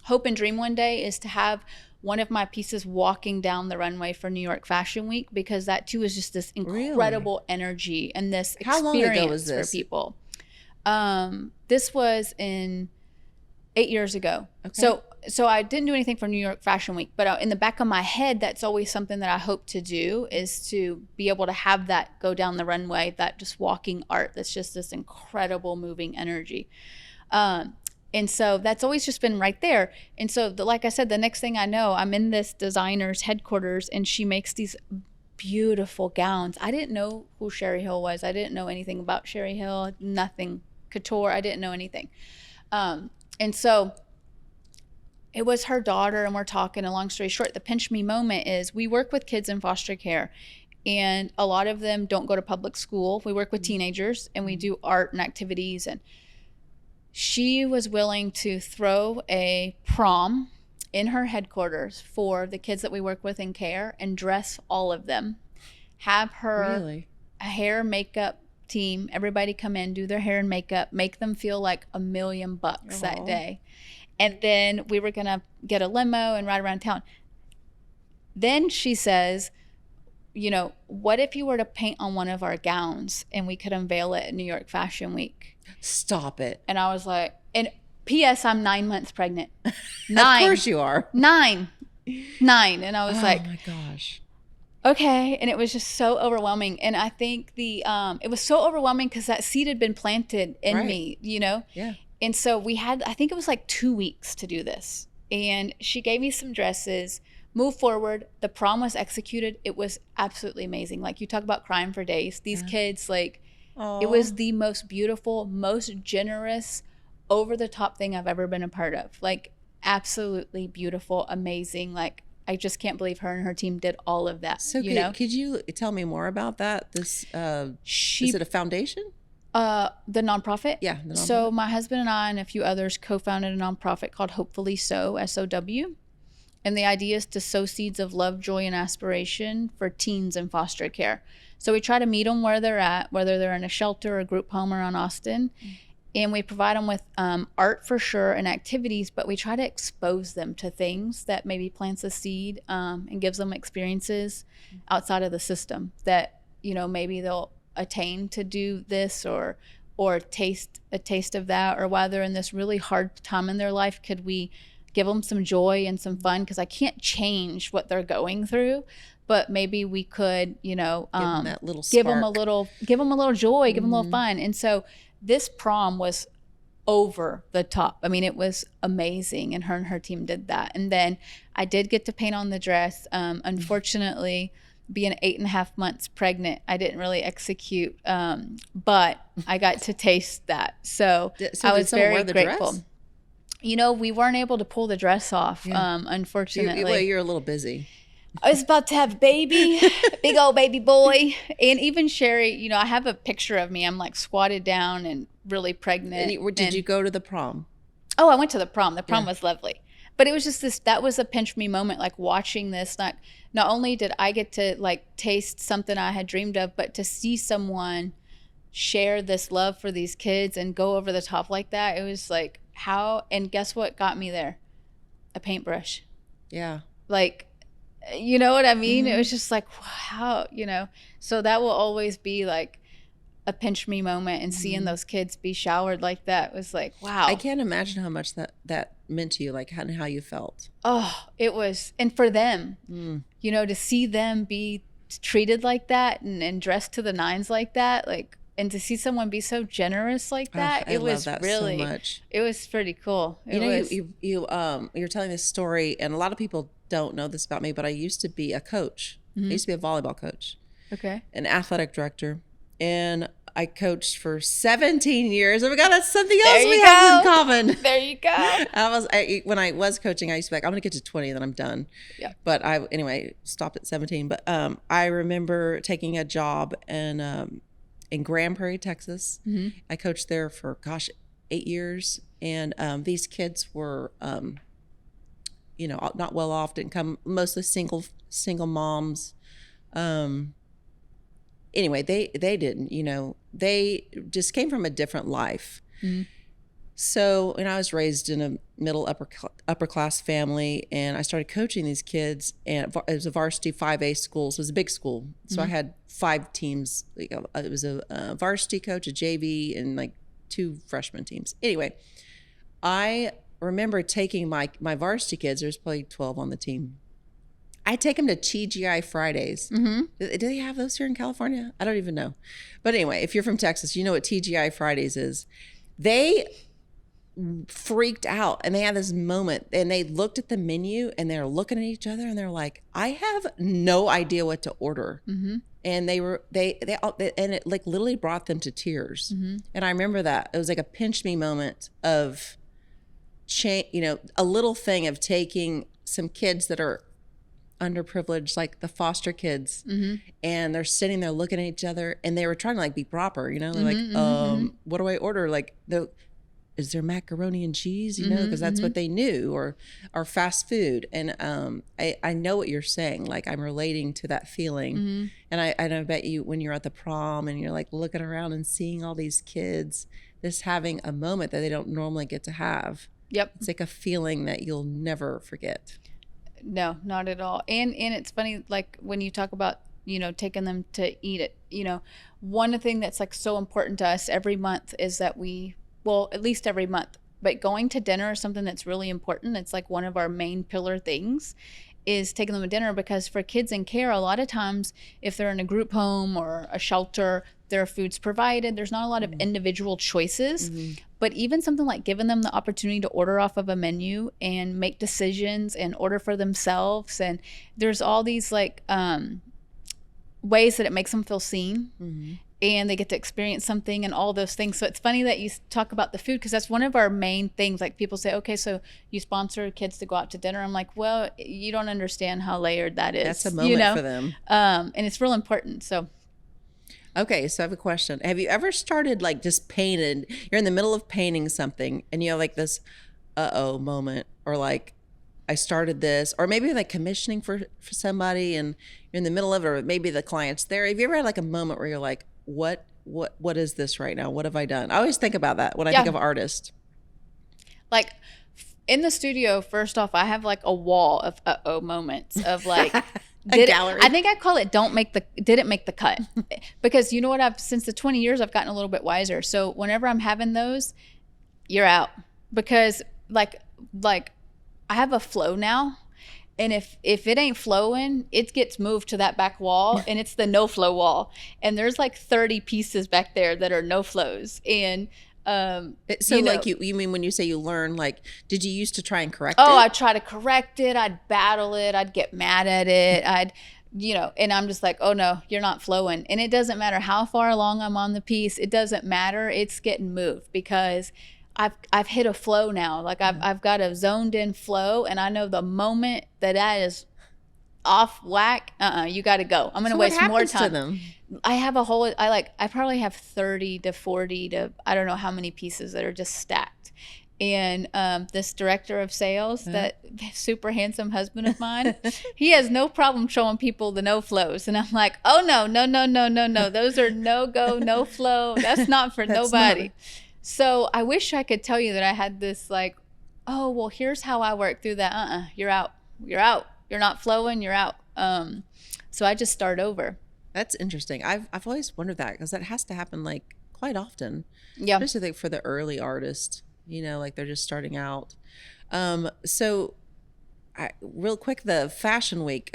hope and dream one day is to have one of my pieces walking down the runway for New York Fashion Week, because that too is just this incredible energy and this How long ago was experience this? for people. This was in 8 years ago. Okay. So I didn't do anything for New York Fashion Week, but in the back of my head, that's always something that I hope to do, is to be able to have that go down the runway, that just walking art that's just this incredible moving energy. And so that's always just been right there. And so, like I said, the next thing I know, I'm in this designer's headquarters, and she makes these beautiful gowns. I didn't know who Sherry Hill was. I didn't know anything about Sherry Hill, nothing. Couture, I didn't know anything. And so it was her daughter, and we're talking, and long story short, the pinch me moment is we work with kids in foster care, and a lot of them don't go to public school. We work with teenagers, and we do art and activities, and she was willing to throw a prom in her headquarters for the kids that we work with in care and dress all of them, have her hair, makeup team, everybody come in, do their hair and makeup, make them feel like $1 million that day. And then we were gonna get a limo and ride around town. Then she says, you know, what if you were to paint on one of our gowns and we could unveil it at New York Fashion Week? Stop it. And I was like, and P.S. I'm 9 months pregnant. 9. Of course you are. 9. And I was like, oh my gosh. Okay. And it was just so overwhelming. And I think it was so overwhelming because that seed had been planted in me, you know? Yeah. And so we had, I think it was like 2 weeks to do this. And she gave me some dresses, moved forward. The prom was executed. It was absolutely amazing. Like, you talk about crying for days. These kids, like, it was the most beautiful, most generous, over the top thing I've ever been a part of. Like, absolutely beautiful, amazing. Like, I just can't believe her and her team did all of that. So could you tell me more about that? This is it a foundation? The nonprofit? Yeah. The nonprofit. So my husband and I and a few others co-founded a nonprofit called Hopefully So, SOW. And the idea is to sow seeds of love, joy, and aspiration for teens in foster care. So we try to meet them where they're at, whether they're in a shelter or a group home around Austin. And we provide them with art for sure and activities, but we try to expose them to things that maybe plants a seed and gives them experiences outside of the system that, you know, maybe they'll attain to do this or taste a taste of that, or while they're in this really hard time in their life, could we give them some joy and some fun? Because I can't change what they're going through, but maybe we could, you know, give them that little give them spark. give them a little joy, give them a little fun. And so this prom was over the top. I mean, it was amazing, and her team did that. And then I did get to paint on the dress. Unfortunately, being 8.5 months pregnant, I didn't really execute, but I got to taste that. So I was very grateful. Dress? You know, we weren't able to pull the dress off, unfortunately. You're a little busy. I was about to have a baby, big old baby boy. And even Sherry, you know, I have a picture of me. I'm like squatted down and really pregnant. And did you go to the prom? Oh, I went to the prom. The prom was lovely. But it was just that was a pinch me moment, like watching this. Not only did I get to like taste something I had dreamed of, but to see someone share this love for these kids and go over the top like that. It was like, how, and guess what got me there? A paintbrush. Yeah. Like, you know what I mean? It was just like, wow, you know. So that will always be like a pinch me moment, and seeing those kids be showered like that was like, wow. I can't imagine how much that meant to you, like how you felt. Oh, it was. And for them, you know, to see them be treated like that and dressed to the nines like that, like, and to see someone be so generous like that, it was that really, so much. It was pretty cool. You're telling this story, and a lot of people don't know this about me, but I used to be a coach. I used to be a volleyball coach. Okay. An athletic director. And I coached for 17 years. Oh my God, that's something else we have in common. There you go. When I was coaching, I used to be like, I'm going to get to 20 and then I'm done. Yeah. But anyway, stopped at 17. But I remember taking a job in Grand Prairie, Texas. I coached there for, 8 years. And these kids were, you know, not well off, didn't come, mostly single moms. Anyway, they didn't, you know, they just came from a different life. So, and I was raised in a middle upper class family, and I started coaching these kids. And it was a varsity 5A school, so it was a big school. So I had 5 teams. It was a varsity coach, a JV, and like 2 freshman teams. Anyway, I remember taking my varsity kids. There's probably 12 on the team. I take them to TGI Fridays. Do they have those here in California? I don't even know. But anyway, if you're from Texas, you know what TGI Fridays is. They freaked out, and they had this moment, and they looked at the menu, and they're looking at each other, and they're like, I have no idea what to order. And they and it like literally brought them to tears. And I remember that it was like a pinch me moment of change, a little thing of taking some kids that are underprivileged, like the foster kids, and they're sitting there looking at each other, and they were trying to like be proper, they're like, what do I order? Like, is there macaroni and cheese, because that's what they knew, or fast food. And I know what you're saying. Like, I'm relating to that feeling. And I bet you when you're at the prom and you're like looking around and seeing all these kids just having a moment that they don't normally get to have. Yep. It's like a feeling that you'll never forget. No, not at all. And it's funny, like when you talk about, taking them to eat it, one thing that's like so important to us every month is that at least every month, but going to dinner is something that's really important. It's like one of our main pillar things is taking them to dinner, because for kids in care, a lot of times if they're in a group home or a shelter, their food's provided. There's not a lot of individual choices, but even something like giving them the opportunity to order off of a menu and make decisions and order for themselves. And there's all these like ways that it makes them feel seen. And they get to experience something and all those things. So it's funny that you talk about the food, because that's one of our main things. Like people say, okay, so you sponsor kids to go out to dinner. I'm like, well, you don't understand how layered that is. That's a moment for them. And it's real important. So. Okay, so I have a question. Have you ever started like just painted? You're in the middle of painting something and you have like this moment, or like, I started this, or maybe like commissioning for somebody and you're in the middle of it, or maybe the client's there. Have you ever had like a moment where you're like, what is this right now? What have I done? I always think about that when I think of artists. Like in the studio, first off, I have like a wall of moments of like gallery. I think I call it didn't make the cut. Because you know what, since the 20 years I've gotten a little bit wiser. So whenever I'm having those, you're out. Because like I have a flow now. And if it ain't flowing, it gets moved to that back wall, and it's the no flow wall. And there's like 30 pieces back there that are no flows. And like you mean when you say you learn, like, did you used to try and correct it? Oh, I'd try to correct it. I'd battle it. I'd get mad at it. And I'm just like, oh no, you're not flowing. And it doesn't matter how far along I'm on the piece. It doesn't matter. It's getting moved, because I've hit a flow now. Like I've got a zoned in flow, and I know the moment that is off whack, you got to go. I'm going to waste more time. To them? I have I probably have 30 to 40 to, I don't know how many pieces that are just stacked. And this director of sales, that super handsome husband of mine, he has no problem showing people the no flows. And I'm like, oh no. Those are no go, no flow. That's not for nobody. So I wish I could tell you that I had this like, oh, well, here's how I work through that. You're out. You're not flowing. You're out. So I just start over. That's interesting. I've always wondered that, because that has to happen like quite often. Yeah. Especially like for the early artists, like they're just starting out. So real quick, the Fashion Week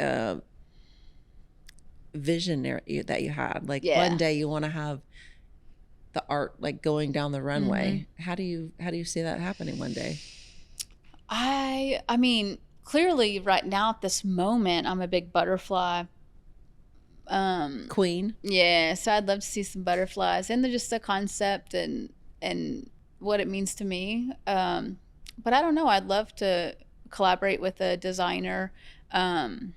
vision that you had, like one day you want to have the art like going down the runway. How do you see that happening one day? I mean, clearly right now at this moment, I'm a big butterfly queen. Yeah, so I'd love to see some butterflies, and just the concept and what it means to me. But I don't know, I'd love to collaborate with a designer and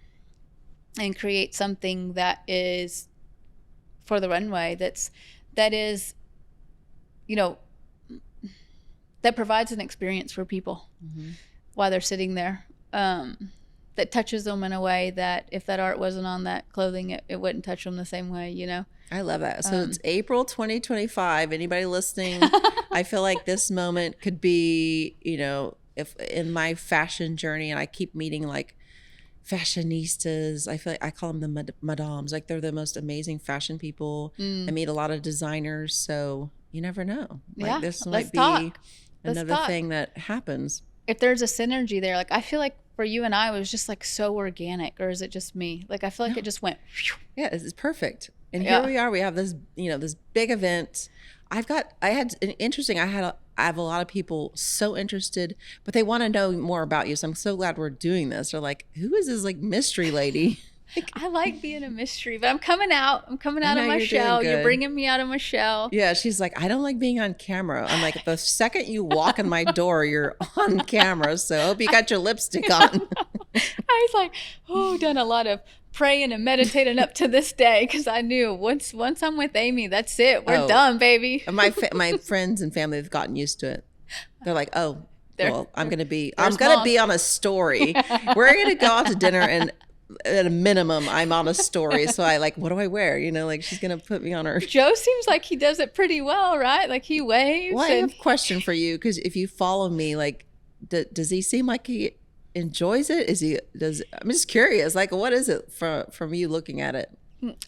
create something that is for the runway, that is that provides an experience for people while they're sitting there, that touches them in a way that if that art wasn't on that clothing, it wouldn't touch them the same way, I love that. So it's April 2025. Anybody listening, I feel like this moment could be, if in my fashion journey, and I keep meeting like fashionistas. I feel like I call them the madams. Like they're the most amazing fashion people. I meet a lot of designers. So you never know. Like this might be another thing that happens. If there's a synergy there, like I feel like for you and I, it was just like so organic, or is it just me? Like I feel like it just went. Yeah, it's perfect. And here we are. We have this, this big event. I have a lot of people so interested, but they want to know more about you. So I'm so glad we're doing this. They're like, who is this like mystery lady? I like being a mystery, but I'm coming out of my shell. You're bringing me out of my shell. Yeah, she's like, I don't like being on camera. I'm like, the second you walk in my door, you're on camera. So I hope you got your lipstick on. I was like, done a lot of praying and meditating up to this day, because I knew once I'm with Amy, that's it. We're done, baby. My friends and family have gotten used to it. They're like, well, I'm gonna be on a story. We're gonna go out to dinner, and at a minimum, I'm on a story. So I what do I wear? Like she's gonna put me on her. Joe seems like he does it pretty well, right? Like he waves. Well, I have a question for you, because if you follow me, does he seem like he enjoys it? I'm just curious, what is it from you looking at it?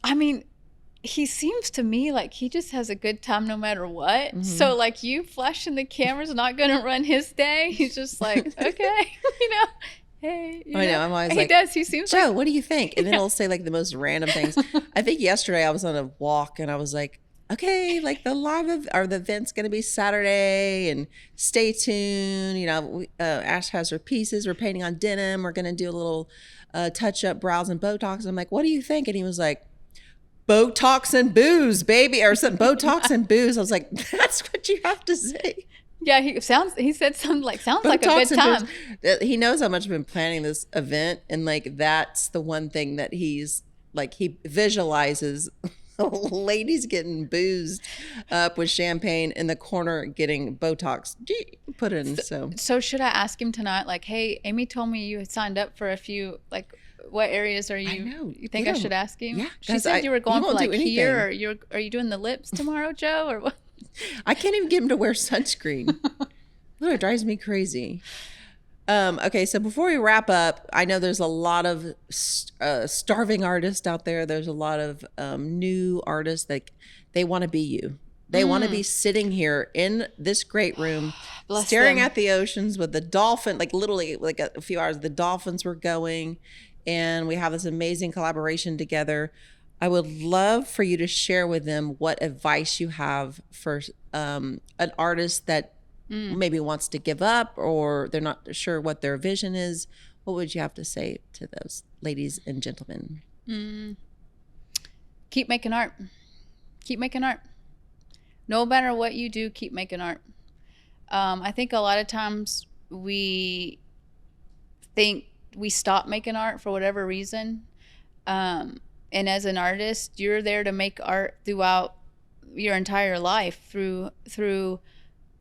I mean, he seems to me like he just has a good time no matter what. Mm-hmm. So you flashing the camera's not gonna run his day. He's just like, okay, hey, I know. I'm always he seems Joe, what do you think? And then he'll say the most random things. I think yesterday I was on a walk and I was like, okay, the event's going to be Saturday, and stay tuned. Ash has her pieces. We're painting on denim. We're going to do a little touch up brows and Botox. I'm like, what do you think? And he was like, Botox and booze, baby, or something. Botox and booze. I was like, that's what you have to say. Yeah, he said something sounds like a good time. He knows how much I've been planning this event, and that's the one thing that he's he visualizes ladies getting boozed up with champagne in the corner getting Botox put in. So should I ask him tonight? Hey, Amy told me you had signed up for a few. What areas are you? I know. You think I should ask him? Yeah, she said you were going for here, or are you doing the lips tomorrow, Joe, or what? I can't even get him to wear sunscreen. It drives me crazy. Okay, so before we wrap up, I know there's a lot of starving artists out there. There's a lot of new artists that they want to be you. They want to be sitting here in this great room, staring at the oceans with the dolphin, literally a few hours, the dolphins were going, and we have this amazing collaboration together. I would love for you to share with them what advice you have for an artist that maybe wants to give up, or they're not sure what their vision is. What would you have to say to those ladies and gentlemen? Keep making art. Keep making art. No matter what you do, keep making art. I think a lot of times we think we stop making art for whatever reason. And as an artist, you're there to make art throughout your entire life, through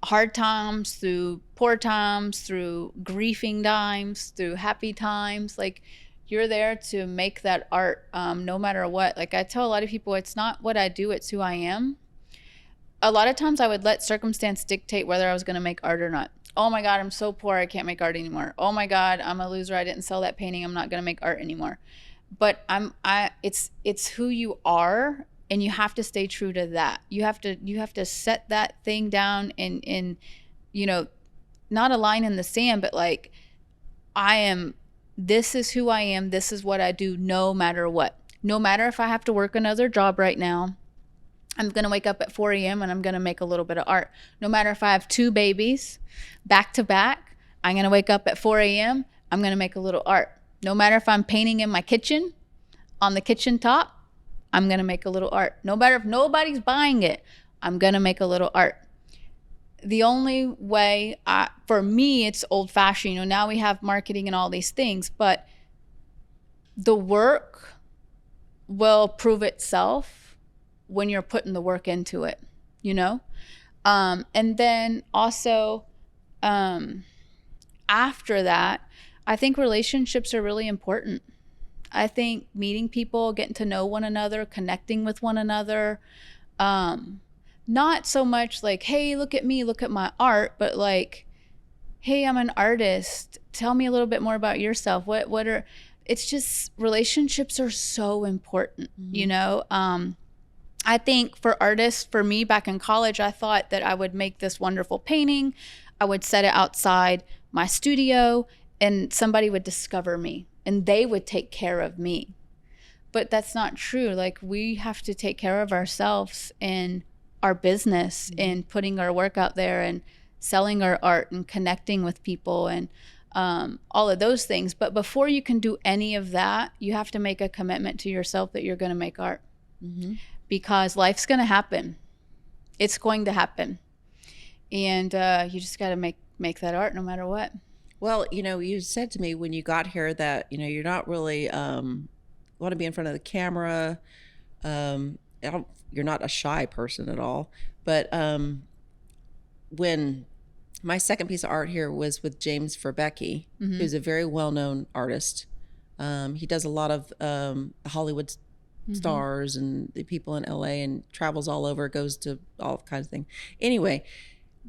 hard times, through poor times, through grieving times, through happy times. You're there to make that art, no matter what. I tell a lot of people, it's not what I do, it's who I am. A lot of times I would let circumstance dictate whether I was going to make art or not. Oh my God, I'm so poor, I can't make art anymore. Oh my God, I'm a loser, I didn't sell that painting, I'm not going to make art anymore. But it's who you are, and you have to stay true to that. You have to set that thing down and not a line in the sand, but this is who I am, this is what I do, no matter what. No matter if I have to work another job right now, I'm going to wake up at 4 a.m. and I'm going to make a little bit of art. No matter if I have 2 babies back to back, I'm going to wake up at 4 a.m., I'm going to make a little art. No matter if I'm painting in my kitchen, on the kitchen top, I'm going to make a little art. No matter if nobody's buying it, I'm going to make a little art. The only way, for me, it's old-fashioned. Now we have marketing and all these things, but the work will prove itself when you're putting the work into it, And then also, after that, I think relationships are really important. I think meeting people, getting to know one another, connecting with one another, not so much like, hey, look at me, look at my art, but like, hey, I'm an artist. Tell me a little bit more about yourself. It's just, relationships are so important, you know? I think for artists, for me back in college, I thought that I would make this wonderful painting. I would set it outside my studio and somebody would discover me and they would take care of me. But that's not true. Like, we have to take care of ourselves and our business and putting our work out there and selling our art and connecting with people and all of those things. But before you can do any of that, you have to make a commitment to yourself that you're going to make art. Because life's going to happen. It's going to happen. And you just got to make that art no matter what. Well, you know, you said to me when you got here that, you know, you're not really want to be in front of the camera. You're not a shy person at all. But when my second piece of art here was with James Verbecky, who's a very well-known artist. He does a lot of Hollywood stars and the people in LA and travels all over, goes to all kinds of things. Anyway,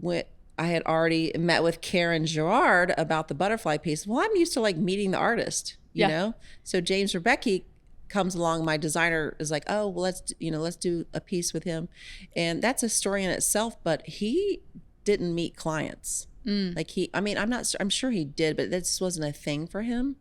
when I had already met with Karen Gerard about the butterfly piece. Well, I'm used to like meeting the artist, you know? So James Verbecky comes along. My designer is like, oh, well, let's do a piece with him. And that's a story in itself, but he didn't meet clients. Like I'm sure he did, but this wasn't a thing for him.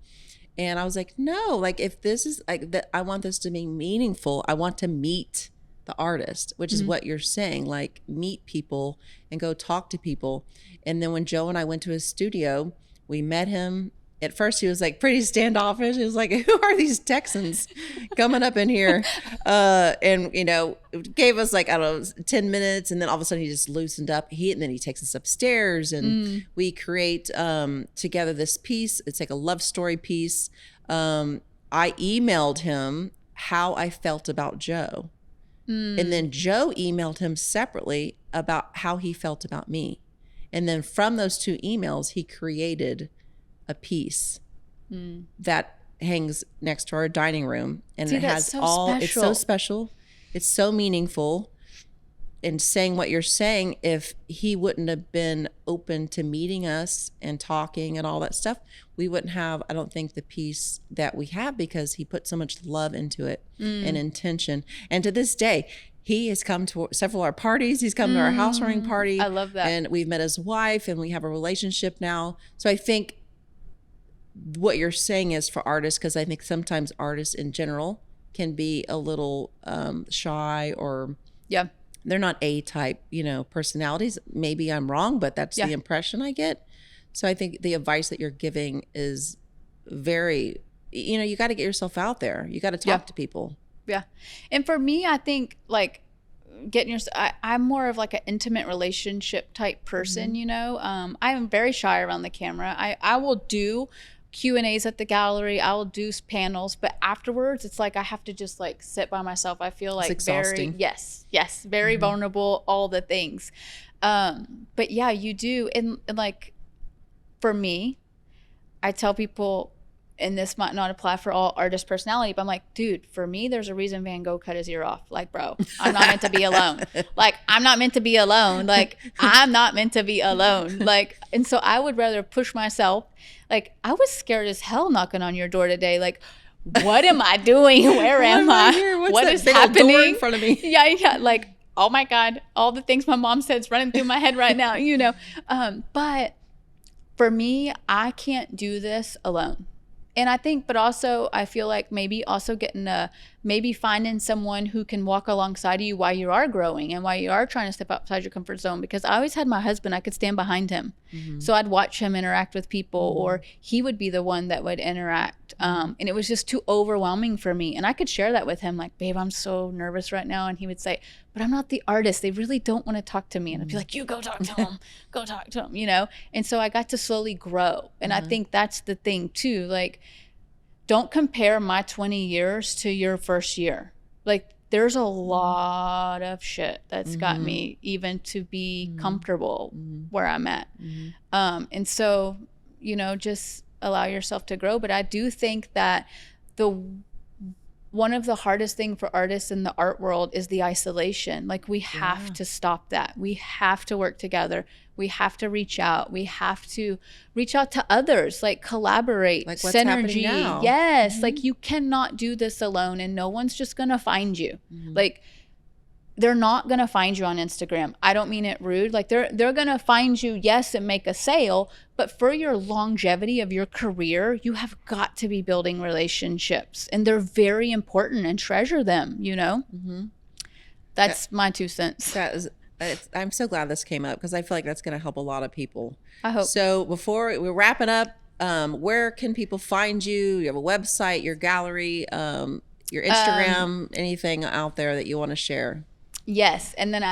And I was like, no, like if this is like that, I want this to be meaningful. I want to meet the artist, which is what you're saying, like meet people and go talk to people. And then when Joe and I went to his studio, we met him. At first he was like pretty standoffish. He was like, who are these Texans coming up in here? And, you know, gave us like, I don't know, 10 minutes. And then all of a sudden he just loosened up. And then he takes us upstairs and we create together this piece. It's like a love story piece. I emailed him how I felt about Joe. And then Joe emailed him separately about how he felt about me. And then from those two emails, he created a piece that hangs next to our dining room. And it has it's so special. It's so meaningful. And saying what you're saying, if he wouldn't have been open to meeting us and talking and all that stuff, we wouldn't have, I don't think, the piece that we have, because he put so much love into it and intention. And to this day, he has come to several of our parties. He's come to our housewarming party. I love that. And we've met his wife and we have a relationship now. So I think what you're saying is for artists, because I think sometimes artists in general can be a little shy or they're not A-type, you know, personalities. Maybe I'm wrong, but that's the impression I get. So I think the advice that you're giving is very, you know, you got to get yourself out there. You got to talk to people. Yeah. And for me, I think like I'm more of like an intimate relationship type person, you know. I am very shy around the camera. I will do Q&As at the gallery. I will do panels, but afterwards it's like I have to just like sit by myself. I feel like very very vulnerable, all the things. But yeah, you do. And like for me, I tell people, and this might not apply for all artist personality, but I'm like, dude, for me, there's a reason Van Gogh cut his ear off. Like, bro, I'm not meant to be alone. Like, I'm not meant to be alone. Like, I'm not meant to be alone. Like, and so I would rather push myself. Like, I was scared as hell knocking on your door today. Like, what am I doing? Where am I? What is happening? Door in front of me? Yeah. Like, oh my God, all the things my mom said is running through my head right now, you know. But for me, I can't do this alone. And I think, but also I feel like maybe also maybe finding someone who can walk alongside you while you are growing and while you are trying to step outside your comfort zone. Because I always had my husband, I could stand behind him. So I'd watch him interact with people, or he would be the one that would interact. And it was just too overwhelming for me. And I could share that with him, like, babe, I'm so nervous right now. And he would say, but I'm not the artist. They really don't want to talk to me. And I'd be like, you go talk to him, go talk to him, you know? And so I got to slowly grow. And I think that's the thing too. Like, don't compare my 20 years to your first year. Like, there's a lot of shit that's got me even to be comfortable where I'm at. And so, you know, just allow yourself to grow. But I do think that the one of the hardest thing for artists in the art world is the isolation. Like we have to stop that. We have to work together. We have to reach out. We have to reach out to others, like collaborate, like what's happening synergy. now. Yes. Like you cannot do this alone, and no one's just going to find you. Like they're not going to find you on Instagram. I don't mean it rude. Like they're going to find you, yes, and make a sale, but for your longevity of your career, you have got to be building relationships, and they're very important, and treasure them, you know? That's my 2 cents. That is, I'm so glad this came up, because I feel like that's going to help a lot of people. I hope. So before we're wrapping up, where can people find you? You have a website, your gallery, your Instagram, anything out there that you want to share? Yes, and then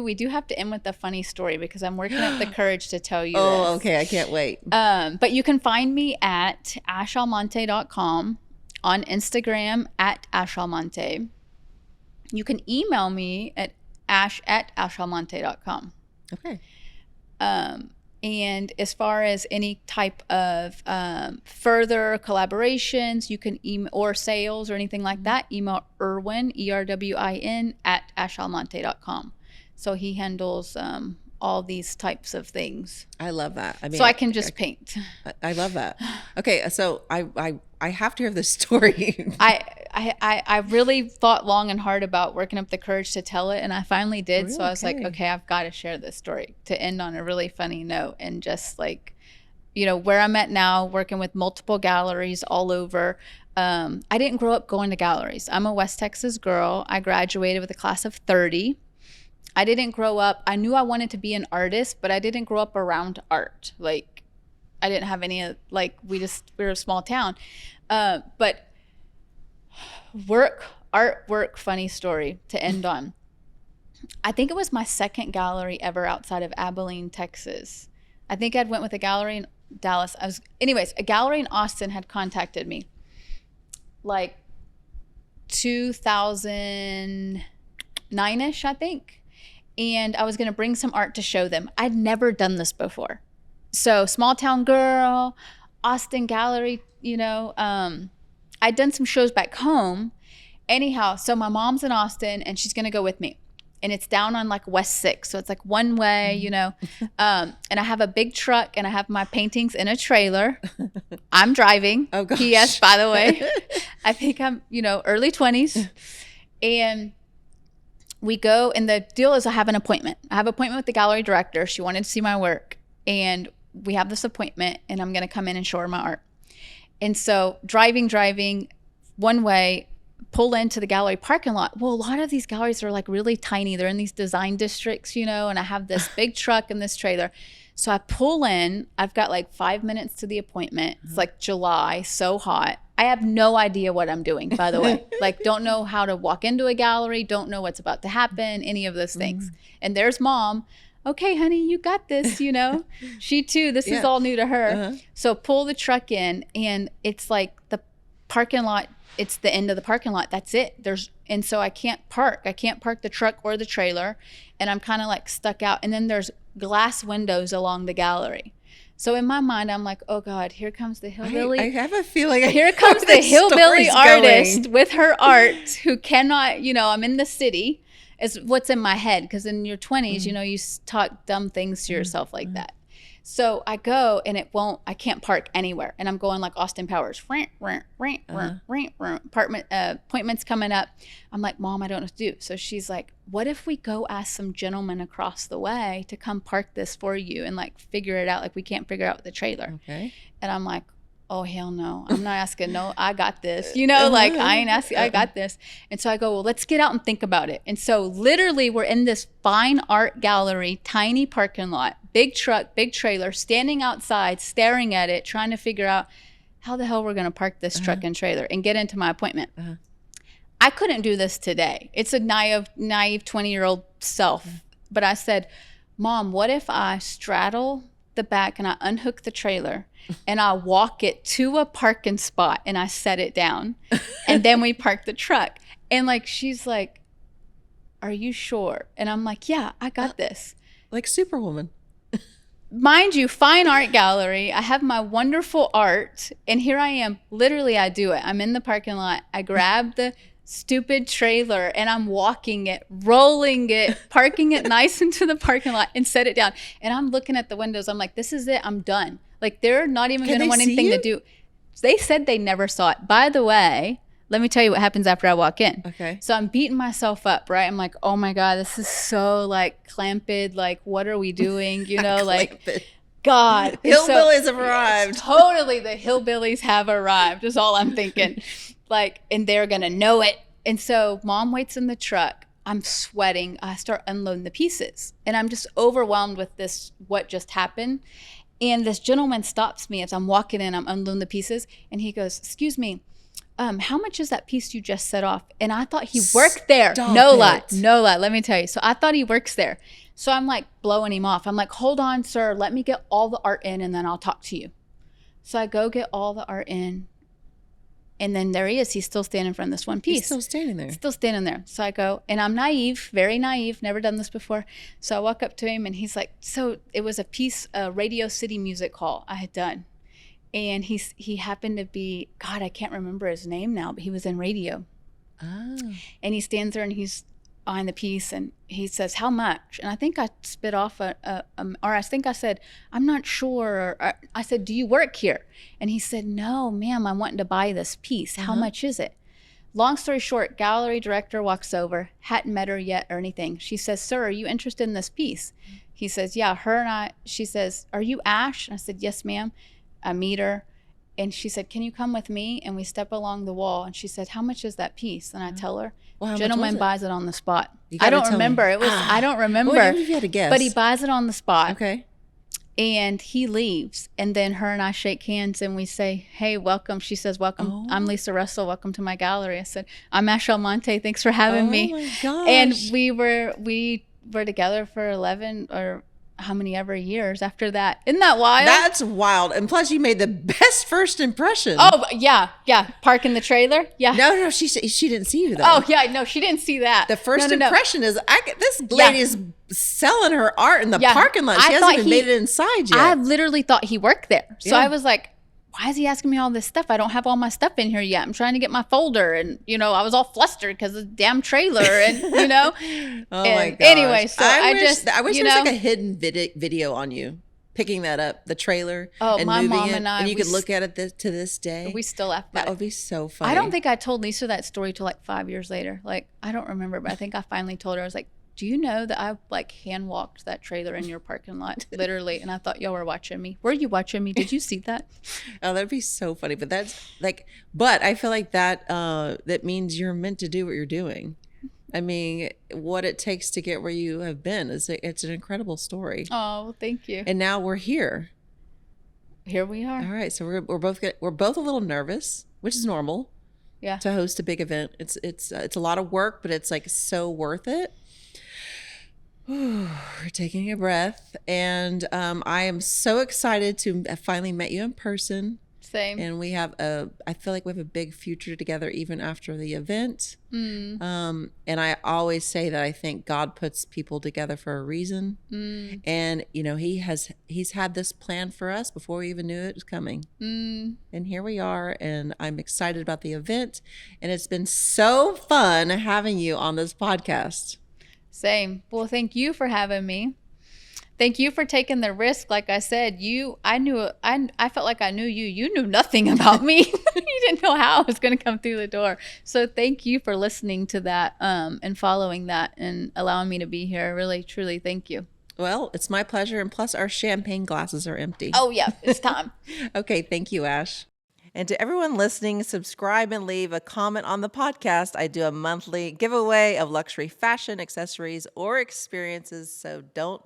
we do have to end with a funny story, because I'm working up the courage to tell you this. Okay, I can't wait. But you can find me at ashalmonte.com, on Instagram at Ash Almonte. You can email me at ash@ashalmonte.com. Okay. And as far as any type of further collaborations, you can email, or sales or anything like that, email Erwin, ERWIN, at ashalmonte.com. So he handles all these types of things. I love that. I mean, so I can just paint. I love that. Okay, so I have to hear this story. I really thought long and hard about working up the courage to tell it, and I finally did. Really? So I was like, okay, I've got to share this story to end on a really funny note, and just like, you know, where I'm at now, working with multiple galleries all over. I didn't grow up going to galleries. I'm a West Texas girl. I graduated with a class of 30. I didn't grow up, I knew I wanted to be an artist, but I didn't grow up around art. Like, I didn't have any, like, we were a small town. But artwork, funny story to end on. I think it was my second gallery ever outside of Abilene, Texas. I think I'd went with a gallery in Dallas. A gallery in Austin had contacted me, like 2009-ish, I think. And I was going to bring some art to show them. I'd never done this before. So small town girl, Austin gallery, you know, I'd done some shows back home. Anyhow, so my mom's in Austin, and she's going to go with me. And it's down on like West 6. So it's like one way, you know. And I have a big truck, and I have my paintings in a trailer. I'm driving. Oh, gosh. P.S., by the way. I think I'm, you know, early 20s. And we go, and the deal is I have an appointment. I have an appointment with the gallery director. She wanted to see my work, and we have this appointment, and I'm going to come in and show her my art. And so driving one way, pull into the gallery parking lot. Well, a lot of these galleries are like really tiny. They're in these design districts, you know, and I have this big truck and this trailer. So I pull in, I've got like 5 minutes to the appointment. It's like July, so hot. I have no idea what I'm doing, by the way. Like, don't know how to walk into a gallery, don't know what's about to happen, any of those things. And there's mom. Okay, honey, you got this, you know. She too, this is all new to her. So pull the truck in, and it's like the parking lot, it's the end of the parking lot. That's it. And so I can't park. I can't park the truck or the trailer, and I'm kind of like stuck out. And then there's glass windows along the gallery. So in my mind, I'm like, oh God, here comes the hillbilly. I have a feeling. Here comes the hillbilly artist with her art, who cannot, you know, I'm in the city, is what's in my head. Because in your 20s, you know, you talk dumb things to yourself like that. So I go, and I can't park anywhere. And I'm going like Austin Powers. Appointments coming up. I'm like, Mom, I don't know what to do. So she's like, what if we go ask some gentlemen across the way to come park this for you and like figure it out? Like, we can't figure out the trailer. Okay. And I'm like, oh, hell no. I'm not asking. No, I got this. You know, like, I ain't asking. I got this. And so I go, well, let's get out and think about it. And so literally we're in this fine art gallery, tiny parking lot, big truck, big trailer, standing outside, staring at it, trying to figure out how the hell we're going to park this truck and trailer and get into my appointment. I couldn't do this today. It's a naive 20-year-old self. But I said, Mom, what if I straddle the back and I unhook the trailer and I walk it to a parking spot and I set it down, and then we park the truck? And like, she's like, are you sure? And I'm like, yeah, I got this. Like Superwoman. mind you, fine art gallery. I have my wonderful art, and here I am. Literally, I do it. I'm in the parking lot. I grab the stupid trailer and I'm walking it, rolling it, parking it nice into the parking lot and set it down. And I'm looking at the windows. I'm like, this is it. I'm done. Like, they're not even going to want anything to do. They said they never saw it. By the way, let me tell you what happens after I walk in. Okay. So I'm beating myself up, right? I'm like, oh my God, this is so like clamped. Like, what are we doing? You know, like, God. Hillbillies have arrived. Totally, the hillbillies have arrived is all I'm thinking. Like, and they're going to know it. And so Mom waits in the truck. I'm sweating. I start unloading the pieces. And I'm just overwhelmed with this, what just happened. And this gentleman stops me as I'm walking in. I'm unloading the pieces. And he goes, excuse me, how much is that piece you just set off? And I thought he worked there. No lie. Let me tell you. So I thought he works there. So I'm like blowing him off. I'm like, hold on, sir. Let me get all the art in and then I'll talk to you. So I go get all the art in. And then there he is. He's still standing in front of this one piece. He's still standing there. Still standing there. So I go, and I'm naive, very naive, never done this before. So I walk up to him and he's like, so it was a piece, a Radio City music hall I had done. And he happened to be, God, I can't remember his name now, but he was in radio. Oh. And he stands there and he's on the piece and he says, how much? And I think I spit off or I think I said, I'm not sure. Or I said, do you work here? And he said, no, ma'am, I'm wanting to buy this piece. How much is it? Long story short, gallery director walks over, hadn't met her yet or anything. She says, sir, are you interested in this piece? He says, yeah, her and I. She says, are you Ash? And I said, yes, ma'am. I meet her. And she said, can you come with me? And we step along the wall. And she said, how much is that piece? And I tell her, gentleman buys it on the spot. I don't remember. It was, I don't remember. Well, you had to guess. But he buys it on the spot. Okay. And he leaves. And then her and I shake hands and we say, hey, welcome. She says, welcome. Oh. I'm Lisa Russell. Welcome to my gallery. I said, I'm Ash Almonte. Thanks for having me. Oh my gosh. And we were together for 11 or how many ever years after that. Isn't that wild? That's wild. And plus you made the best first impression. Oh, yeah. Parking the trailer. Yeah. No, she didn't see you though. Oh, yeah. No, she didn't see that. The first impression is, this lady is selling her art in the parking lot. She hasn't even made it inside yet. I literally thought he worked there. So I was like, why is he asking me all this stuff? I don't have all my stuff in here yet. I'm trying to get my folder. And, I was all flustered because of the damn trailer. And, Oh my gosh. Anyway, so I wish there was like a hidden video on you picking that up, the trailer, and my moving mom it. and I, and you could look at it to this day. We still laugh about That it. would be so funny. I don't think I told Lisa that story till like 5 years later. Like, I don't remember, but I think I finally told her. I was like, do you know that I like hand walked that trailer in your parking lot, literally? And I thought y'all were watching me. Were you watching me? Did you see that? Oh, that'd be so funny. But that's like, but I feel like that means you're meant to do what you're doing. I mean, what it takes to get where you have been it's an incredible story. Oh, well, thank you. And now we're here. Here we are. All right, so we're both a little nervous, which is normal. Yeah. To host a big event, it's a lot of work, but it's like so worth it. We're taking a breath, and I am so excited to have finally met you in person. Same. And I feel like we have a big future together even after the event. And I always say that I think God puts people together for a reason. And he's had this plan for us before we even knew it was coming. And here we are, and I'm excited about the event, and it's been so fun having you on this podcast. Same. Well, thank you for having me. Thank you for taking the risk. Like I said, I felt like I knew you. You knew nothing about me. You didn't know how I was going to come through the door. So thank you for listening to that and following that and allowing me to be here. Really, truly, thank you. Well, it's my pleasure. And plus our champagne glasses are empty. Oh, yeah. It's time. Okay. Thank you, Ash. And to everyone listening, subscribe and leave a comment on the podcast. I do a monthly giveaway of luxury fashion, accessories, or experiences, so don't miss